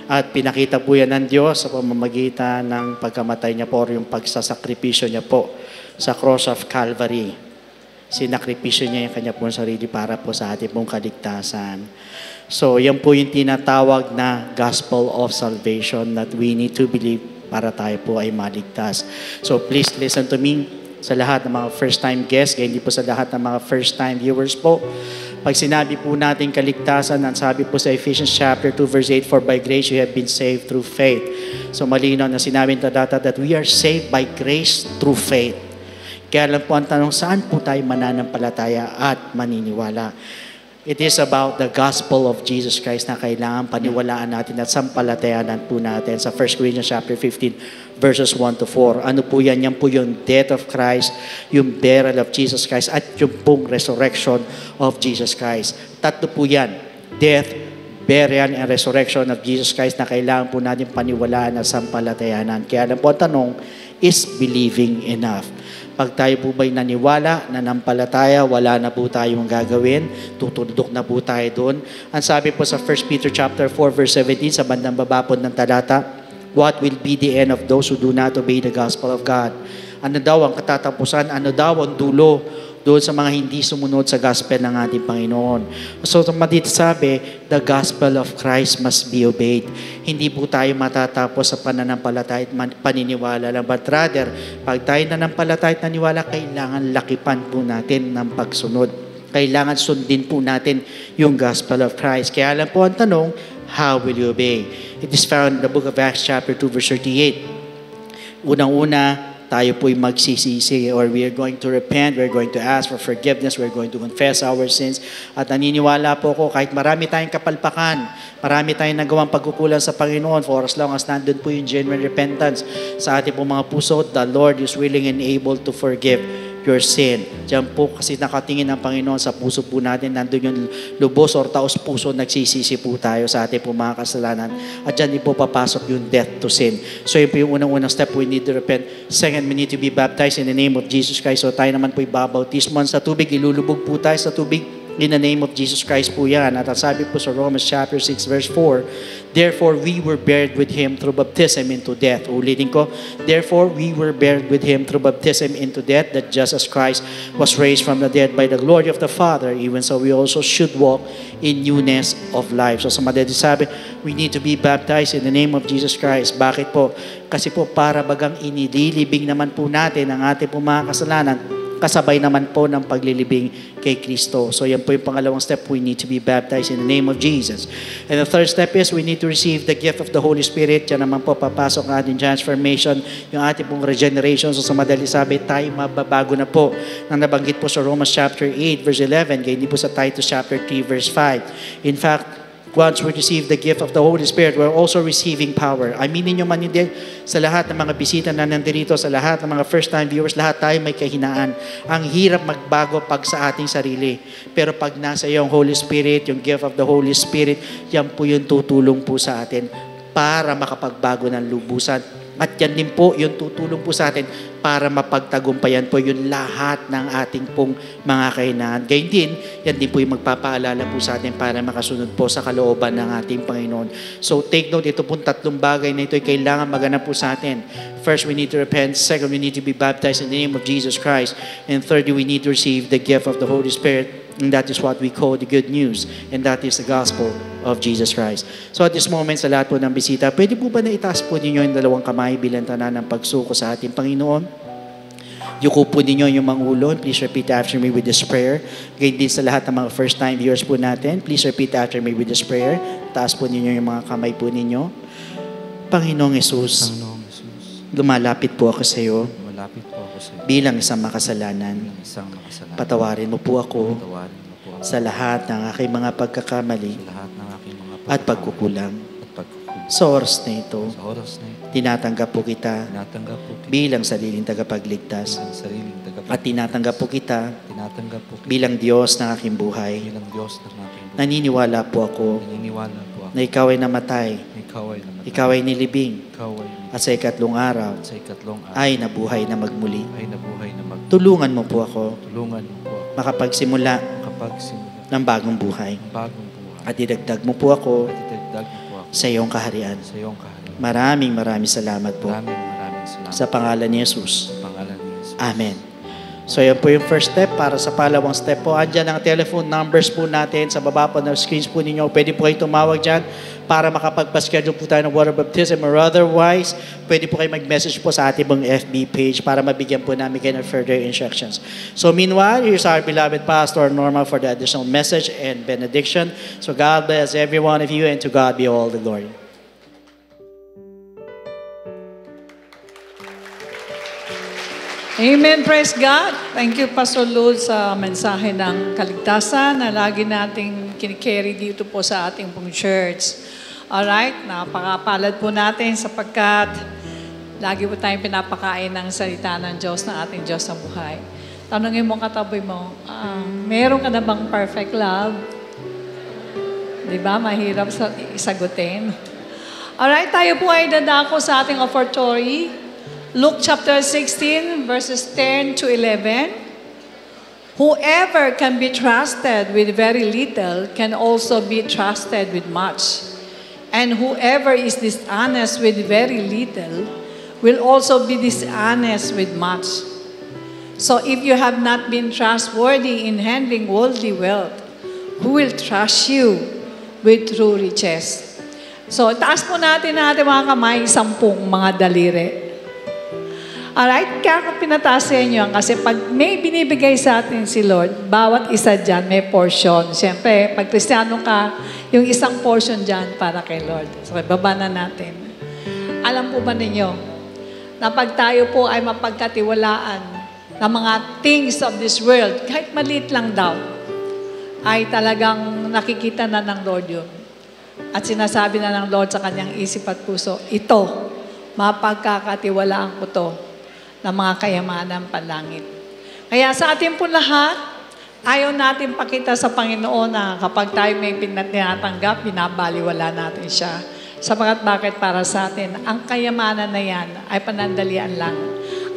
At pinakita po yan ng Diyos sa pamamagitan ng pagkamatay niya po o yung pagsasakripisyo niya po sa cross of Calvary. Sinakripisyo niya yung kanya pong sarili para po sa ating pong kaligtasan. So, yan po yung tinatawag na gospel of salvation that we need to believe para tayo po ay maligtas. So, please listen to me sa lahat ng mga first-time guests, hindi po sa lahat ng mga first-time viewers po. Pag sinabi po natin kaligtasan, ang sabi po sa Ephesians chapter 2 verse 8, for by grace you have been saved through faith. So, malinaw na sinabi ng data that we are saved by grace through faith. Kaya lang po ang tanong, saan po tayo mananampalataya at maniniwala? It is about the gospel of Jesus Christ na kailangan paniwalaan natin at sampalatayanan po natin sa 1 Corinthians chapter 15 verses 1 to 4. Ano po yan? Yan po yung death of Christ, yung burial of Jesus Christ, at yung pong resurrection of Jesus Christ. Tatlo po yan. Death, burial, and resurrection of Jesus Christ na kailangan po natin paniwalaan at sampalatayanan. Kaya lang po ang tanong, is believing enough? Pag tayo po ba'y naniwala, nanampalataya, wala na po tayong gagawin, tutundok na po tayo doon. Ang sabi po sa 1 Peter chapter 4 verse 17 sa bandang baba po ng talata, what will be the end of those who do not obey the gospel of God? Ano daw ang katatapusan? Ano daw ang dulo doon sa mga hindi sumunod sa gospel ng ating Panginoon? So, dito sabi, the gospel of Christ must be obeyed. Hindi po tayo matatapos sa pananampalataya at paniniwala lang. But rather, pag tayo nanampalataya at naniwala, kailangan lakipan po natin ng pagsunod. Kailangan sundin po natin yung gospel of Christ. Kaya lang po ang tanong, how will you obey? It is found in the book of Acts chapter 2 verse 38. Unang-una, tayo po'y magsisisi, or we are going to repent, we're going to ask for forgiveness, we're going to confess our sins. At naniniwala po ko, kahit marami tayong kapalpakan, marami tayong nagawang pagkukulang sa Panginoon, for as long as nandun po yung genuine repentance sa ating po mga puso, the Lord is willing and able to forgive your sin. Diyan po kasi nakatingin ang Panginoon sa puso po natin, nandun yung lubos or taos puso, nagsisisi po tayo sa ating po mga kasalanan. At diyan din po papasok yung death to sin. So yun po yung unang-unang step, we need to repent. Second, we need to be baptized in the name of Jesus Christ. So tayo naman po ibabautisman sa tubig, ilulubog po tayo sa tubig in the name of Jesus Christ po yan. At sabi po sa Romans chapter 6 verse 4, therefore we were buried with Him through baptism into death. Ulitin ko, therefore we were buried with Him through baptism into death, that just as Christ was raised from the dead by the glory of the Father, even so we also should walk in newness of life. So sa madali sabi, we need to be baptized in the name of Jesus Christ. Bakit po? Kasi po para bagang inililibing naman po natin ang ating po mga kasalanan, kasabay naman po ng paglilibing kay Kristo. So yan po yung pangalawang step, we need to be baptized in the name of Jesus. And the third step is we need to receive the gift of the Holy Spirit. Yan naman po papasok ang ating transformation, yung ating pong regeneration. So sa madali sabi, tayo mababago na po. Nang nabanggit po sa Romans chapter 8 verse 11, ganyan po sa Titus chapter 3 verse 5. In fact, once we receive the gift of the Holy Spirit, we're also receiving power. Aminin nyo man hindi, sa lahat ng mga bisita na nandito, sa lahat ng mga first-time viewers, lahat tayo may kahinaan. Ang hirap magbago pag sa ating sarili. Pero pag nasa yung Holy Spirit, yung gift of the Holy Spirit, yan po yung tutulong po sa atin para makapagbago ng lubusan. At yan din po yung tutulong po sa atin para mapagtagumpayan po yung lahat ng ating pong mga kahinaan. Gayun din, yan din po yung magpapaalala po sa atin para makasunod po sa kalooban ng ating Panginoon. So take note, ito pong tatlong bagay na ito ay kailangan maganap po sa atin. First, we need to repent. Second, we need to be baptized in the name of Jesus Christ. And thirdly, we need to receive the gift of the Holy Spirit. And that is what we call the good news. And that is the gospel of Jesus Christ. So at this moment, sa lahat po ng bisita, pwede po ba na itaas po ninyo yung dalawang kamay bilang tanan ng pagsuko sa ating Panginoon? Yuko po ninyo yung mga ulo. Please repeat after me with this prayer. Ganyan din sa lahat ng mga first-time viewers po natin. Please repeat after me with this prayer. Taas po ninyo yung mga kamay po ninyo. Panginoong Yesus, lumalapit po ako sa iyo bilang isang makasalanan. Patawarin mo po ako sa lahat ng aking mga pagkakamali at pagkukulang. Sa oras na ito, tinatanggap po kita bilang sariling tagapagligtas. At tinatanggap po kita bilang Diyos ng aking buhay. Naniniwala po ako na ikaw ay namatay, ikaw ay nilibing, at sa ikatlong araw ay nabuhay na magmuli. Tulungan mo po ako makapagsimula ng bagong buhay. At idagdag mo po ako sa iyong kaharian. Maraming salamat po. Sa pangalan ni Jesus. Amen. So yan po yung first step. Para sa palawang step po, andyan ang telephone numbers po natin sa baba po ng screens po ninyo. Pwede po kayong tumawag dyan para makapagpaschedule po tayo ng water baptism, or otherwise, pwede po kayo mag-message po sa ating pong FB page para mabigyan po namin kayo ng further instructions. So meanwhile, here's our beloved Pastor Norma for the additional message and benediction. So God bless every one of you, and to God be all the glory. Amen. Praise God. Thank you, Pastor Lud, sa mensahe ng kaligtasan na lagi nating kinikerry dito po sa ating pong church. Alright, napakapalad po natin sapagkat lagi po tayong pinapakain ng salita ng Diyos, ng ating Diyos na buhay. Tanungin mo katabi mo, meron ka na bang perfect love? Di ba? Mahirap isagutin. Alright, tayo po ay dadako sa ating offertory. Luke chapter 16, verses 10 to 11. Whoever can be trusted with very little can also be trusted with much. And whoever is dishonest with very little will also be dishonest with much. So if you have not been trustworthy in handling worldly wealth, who will trust you with true riches? So taas po natin mga kamay, 10 mga daliri. Alright, kaya ko pinataas sa inyo kasi pag may binibigay sa atin si Lord, bawat isa dyan may portion. Siyempre, pag Kristiyano ka, yung isang portion dyan para kay Lord. So, baba na natin. Alam po ba ninyo, na pag tayo po ay mapagkatiwalaan ng mga things of this world, kahit maliit lang daw, ay talagang nakikita na ng Lord yun. At sinasabi na ng Lord sa kanyang isip at puso, ito, mapagkakatiwalaan ko to ng mga kayamanan panlangit. Kaya sa ating po lahat, ayaw natin pakita sa Panginoon na kapag tayo may tinatanggap, binabaliwala natin siya. Sapagat bakit para sa atin, ang kayamanan na yan ay panandalian lang.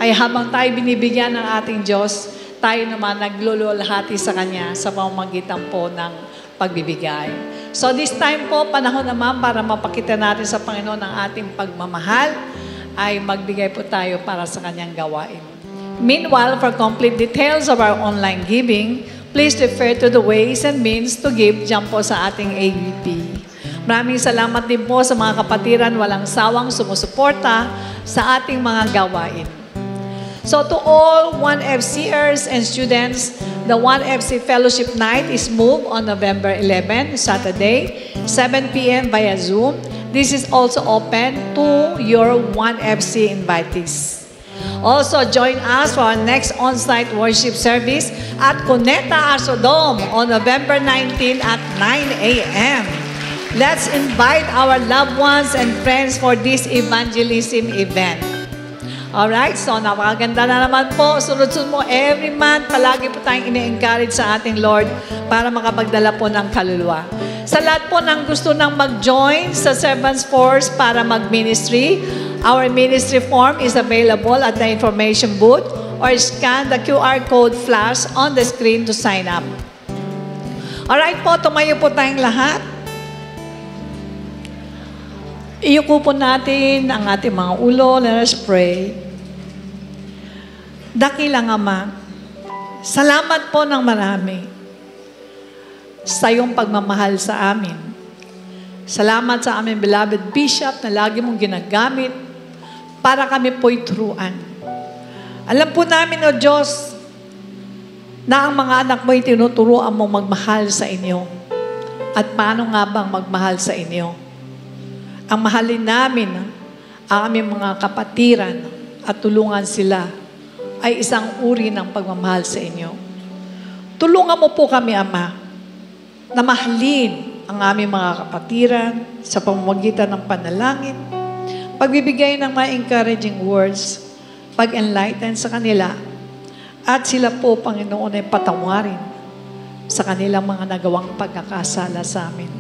Ay habang tayo binibigyan ng ating Diyos, tayo naman naglululhati sa Kanya sa pamamagitan po ng pagbibigay. So this time po, panahon naman para mapakita natin sa Panginoon ang ating pagmamahal, ay magbigay po tayo para sa kanyang gawain. Meanwhile, for complete details of our online giving, please refer to the ways and means to give dyan po sa ating AVP. Maraming salamat din po sa mga kapatiran walang sawang sumusuporta sa ating mga gawain. So to all 1FCers and students, the 1FC Fellowship Night is moved on November 11, Saturday, 7 p.m. via Zoom. This is also open to your 1FC invitees. Also, join us for our next on-site worship service at Cuneta Arsodome on November 19 at 9 a.m. Let's invite our loved ones and friends for this evangelism event. Alright, so napakaganda na naman po. Sunod-sunod mo every month, palagi po tayong ini-encourage sa ating Lord para makapagdala po ng kaluluwa. Sa lahat po ng gusto nang mag-join sa Servants Force para mag-ministry, our ministry form is available at the information booth or scan the QR code flash on the screen to sign up. Alright po, tumayo po tayong lahat. Iyuko po natin ang ating mga ulo. Let us pray. Dakilang Ama, salamat po ng marami sa iyong pagmamahal sa amin. Salamat sa aming beloved Bishop na lagi mong ginagamit para kami po'y turuan. Alam po namin, O Diyos, na ang mga anak mo'y tinuturuan mong magmahal sa inyo. At paano nga bang magmahal sa inyo? Ang mahalin namin ang aming mga kapatiran at tulungan sila ay isang uri ng pagmamahal sa inyo. Tulungan mo po kami, Ama, na mahalin ang aming mga kapatiran sa pamamagitan ng panalangin, pagbibigay ng mga encouraging words, pag-enlighten sa kanila, at sila po, Panginoon, ay patawarin sa kanilang mga nagawang pagkakasala sa amin.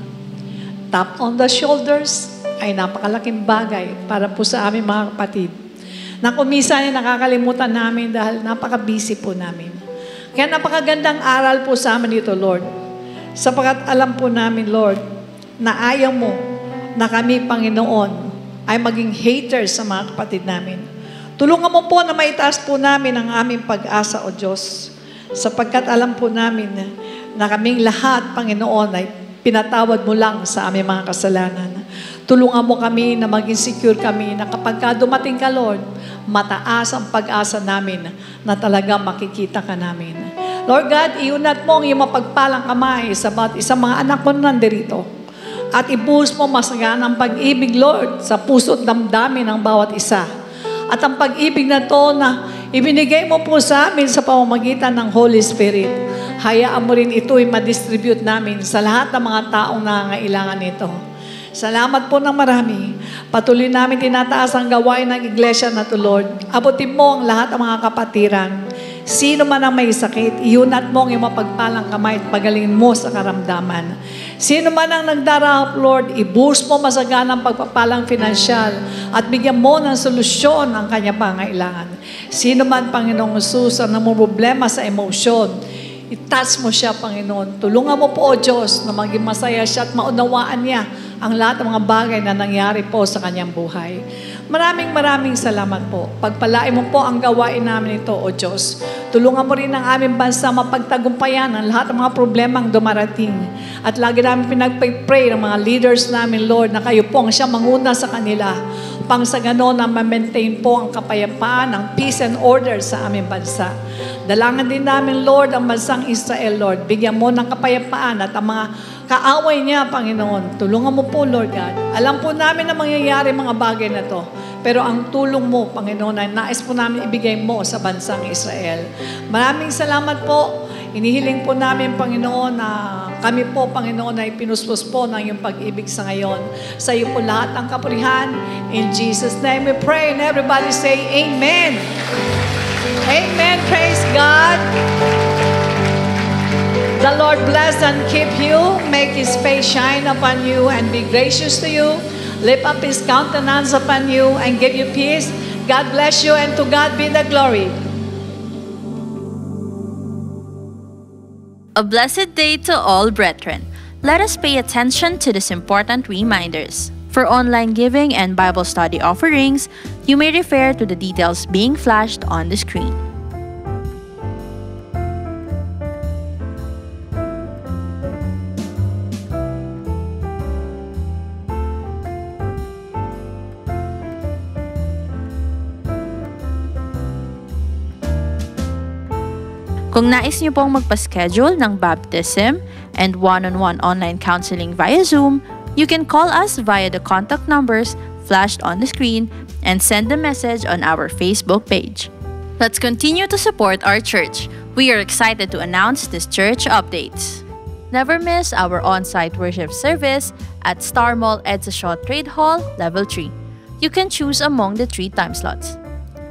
Tap on the shoulders ay napakalaking bagay para po sa aming mga kapatid na kumisan ay nakakalimutan namin dahil napaka-busy po namin. Kaya napakagandang aral po sa amin dito, Lord. Sapagat alam po namin, Lord, na ayaw mo na kami, Panginoon, ay maging haters sa mga kapatid namin. Tulungan mo po na maitaas po namin ang aming pag-asa, O Diyos, sapagkat alam po namin na kaming lahat, Panginoon, ay pinatawad mo lang sa aming mga kasalanan. Tulungan mo kami na maging secure kami na kapag dumating ka, Lord, mataas ang pag-asa namin na talaga makikita ka namin. Lord God, iunat mo ang iyong mapagpalang kamay sa bawat isang mga anak mo na nandirito. At ibuhos mo masaganang pag-ibig, Lord, sa puso at damdamin ng bawat isa. At ang pag-ibig na to na ibinigay mo po sa amin sa pamamagitan ng Holy Spirit, hayaan mo rin ito'y ma-distribute namin sa lahat ng mga taong nangangailangan nito. Salamat po ng marami. Patuloy namin tinataas ang gawain ng iglesia na to, Lord. Abutin mo ang lahat ng mga kapatiran. Sino man ang may sakit, iunat mo ang iyong mapagpalang kamay at pagalingin mo sa karamdaman. Sino man ang nagdarahap, Lord, i-boost mo masaganang pagpapalang finansyal at bigyan mo ng solusyon ang kanyang pangailangan. Sino man, Panginoong Jesus, ang namumroblema sa emosyon, i-touch mo siya, Panginoon. Tulungan mo po, O Diyos, na maging masaya siya at maunawaan niya ang lahat ng mga bagay na nangyari po sa kanyang buhay. Maraming salamat po. Pagpalain mo po ang gawain namin ito, O Diyos. Tulungan mo rin ang aming bansa mapagtagumpayan ang lahat ng mga problemang dumarating. At lagi namin pinagpray ng mga leaders namin, Lord, na kayo po ang siya manguna sa kanila. Pang sa ganon na ma-maintain po ang kapayapaan, ang peace and order sa aming bansa. Dalangan din namin, Lord, ang bansang Israel, Lord. Bigyan mo ng kapayapaan at ang mga kaaway niya, Panginoon. Tulungan mo po, Lord God. Alam po namin na mangyayari mga bagay na to. Pero ang tulong mo, Panginoon, ay nais po namin ibigay mo sa bansang Israel. Maraming salamat po. Inihiling po namin, Panginoon, na kami po, Panginoon, ay pinuspos po ng iyong pag-ibig sa ngayon. Sa iyo po lahat ang kapurihan. In Jesus' name we pray. And everybody say, Amen. Amen. Praise God. The Lord bless and keep you, make His face shine upon you and be gracious to you, lift up His countenance upon you and give you peace. God bless you and to God be the glory. A blessed day to all brethren. Let us pay attention to these important reminders. For online giving and Bible study offerings, you may refer to the details being flashed on the screen. Kung nais niyo pong magpa-schedule ng baptism and one-on-one online counseling via Zoom, you can call us via the contact numbers flashed on the screen and send a message on our Facebook page. Let's continue to support our church. We are excited to announce these church updates. Never miss our on-site worship service at Star Mall Edsa Shaw Trade Hall, Level 3. You can choose among the 3 time slots: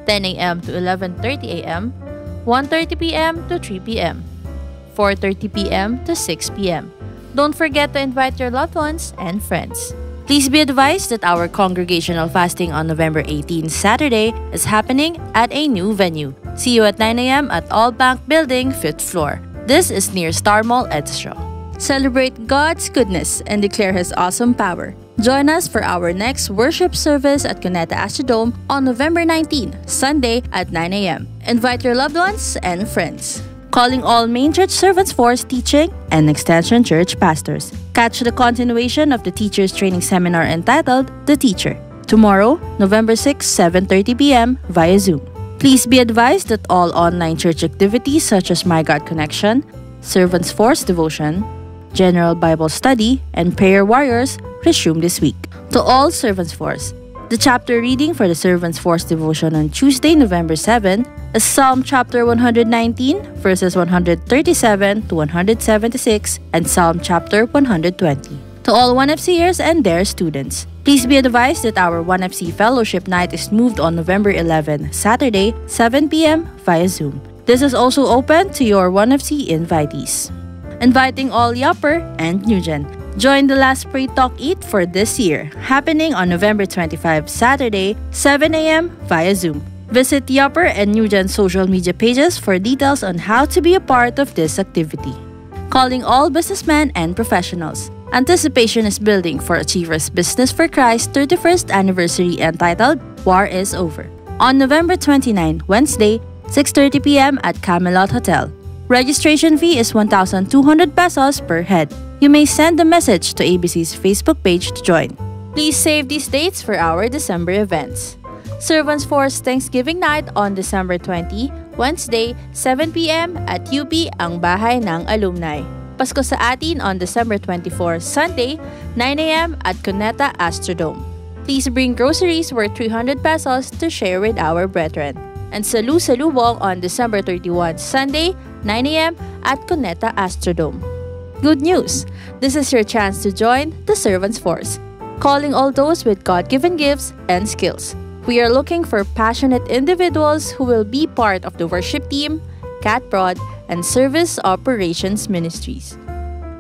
10 a.m. to 11:30 a.m., 1:30 p.m. to 3 p.m., 4:30 p.m. to 6 p.m. Don't forget to invite your loved ones and friends. Please be advised that our congregational fasting on November 18, Saturday, is happening at a new venue. See you at 9 a.m. at All Bank Building, 5th floor. This is near Star Mall, Edsa. Celebrate God's goodness and declare His awesome power. Join us for our next worship service at Cuneta Astrodome on November 19, Sunday at 9 a.m. Invite your loved ones and friends. Calling all Main Church Servants Force Teaching and Extension Church Pastors. Catch the continuation of the Teachers Training Seminar entitled The Teacher, tomorrow, November 6, 7:30 p.m. via Zoom. Please be advised that all online church activities such as My God Connection, Servants Force Devotion, General Bible Study, and Prayer Warriors resume this week. To all Servants Force, the chapter reading for the Servants Force devotion on Tuesday, November 7 is Psalm chapter 119, verses 137 to 176, and Psalm chapter 120. To all 1FCers and their students, please be advised that our 1FC Fellowship Night is moved on November 11, Saturday, 7 p.m. via Zoom. This is also open to your 1FC invitees. Inviting all Yupper and Newgen. Join the last Pray Talk Eat for this year, happening on November 25, Saturday, 7 a.m. via Zoom. Visit Yupper and Newgen social media pages for details on how to be a part of this activity. Calling all businessmen and professionals. Anticipation is building for Achievers Business for Christ 31st anniversary entitled War is Over. On November 29, Wednesday, 6:30 p.m. at Camelot Hotel. Registration fee is 1,200 pesos per head. You may send a message to ABC's Facebook page to join. Please save these dates for our December events. Servants Force Thanksgiving Night on December 20, Wednesday, 7 p.m. at UP ang Bahay ng Alumni. Pasko sa Atin on December 24, Sunday, 9 a.m. at Cuneta Astrodome. Please bring groceries worth 300 pesos to share with our brethren. And Salu Salubong on December 31, Sunday, 9 a.m. at Cuneta Astrodome. Good news! This is your chance to join the Servants Force, calling all those with God-given gifts and skills. We are looking for passionate individuals who will be part of the worship team, Cat Prod, and Service Operations Ministries.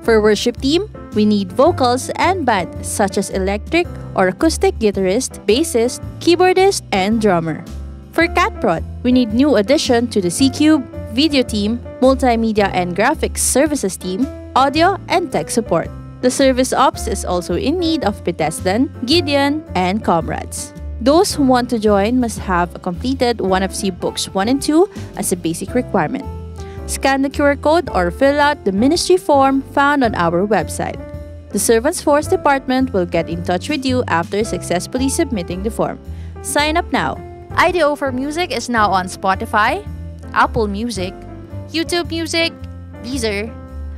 For worship team, we need vocals and band such as electric or acoustic guitarist, bassist, keyboardist, and drummer. For Cat Prod, we need new addition to the C-Cube, video team, multimedia and graphics services team, audio and tech support. The service ops is also in need of Bethesdan, Gideon, and comrades. Those who want to join must have completed one of C Books 1 and 2 as a basic requirement. Scan the QR code or fill out the ministry form found on our website. The Servants Force Department will get in touch with you after successfully submitting the form. Sign up now. IDO for Music is now on Spotify, Apple Music, YouTube Music, Deezer,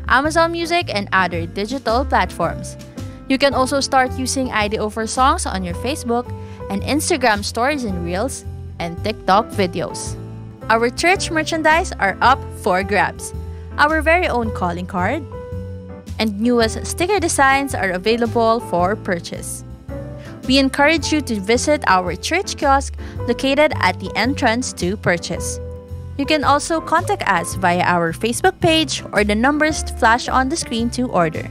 Amazon Music, and other digital platforms. You can also start using IDO for Songs on your Facebook and Instagram stories and reels and TikTok videos. Our church merchandise are up for grabs. Our very own calling card and newest sticker designs are available for purchase. We encourage you to visit our church kiosk located at the entrance to purchase. You can also contact us via our Facebook page or the numbers flashed on the screen to order.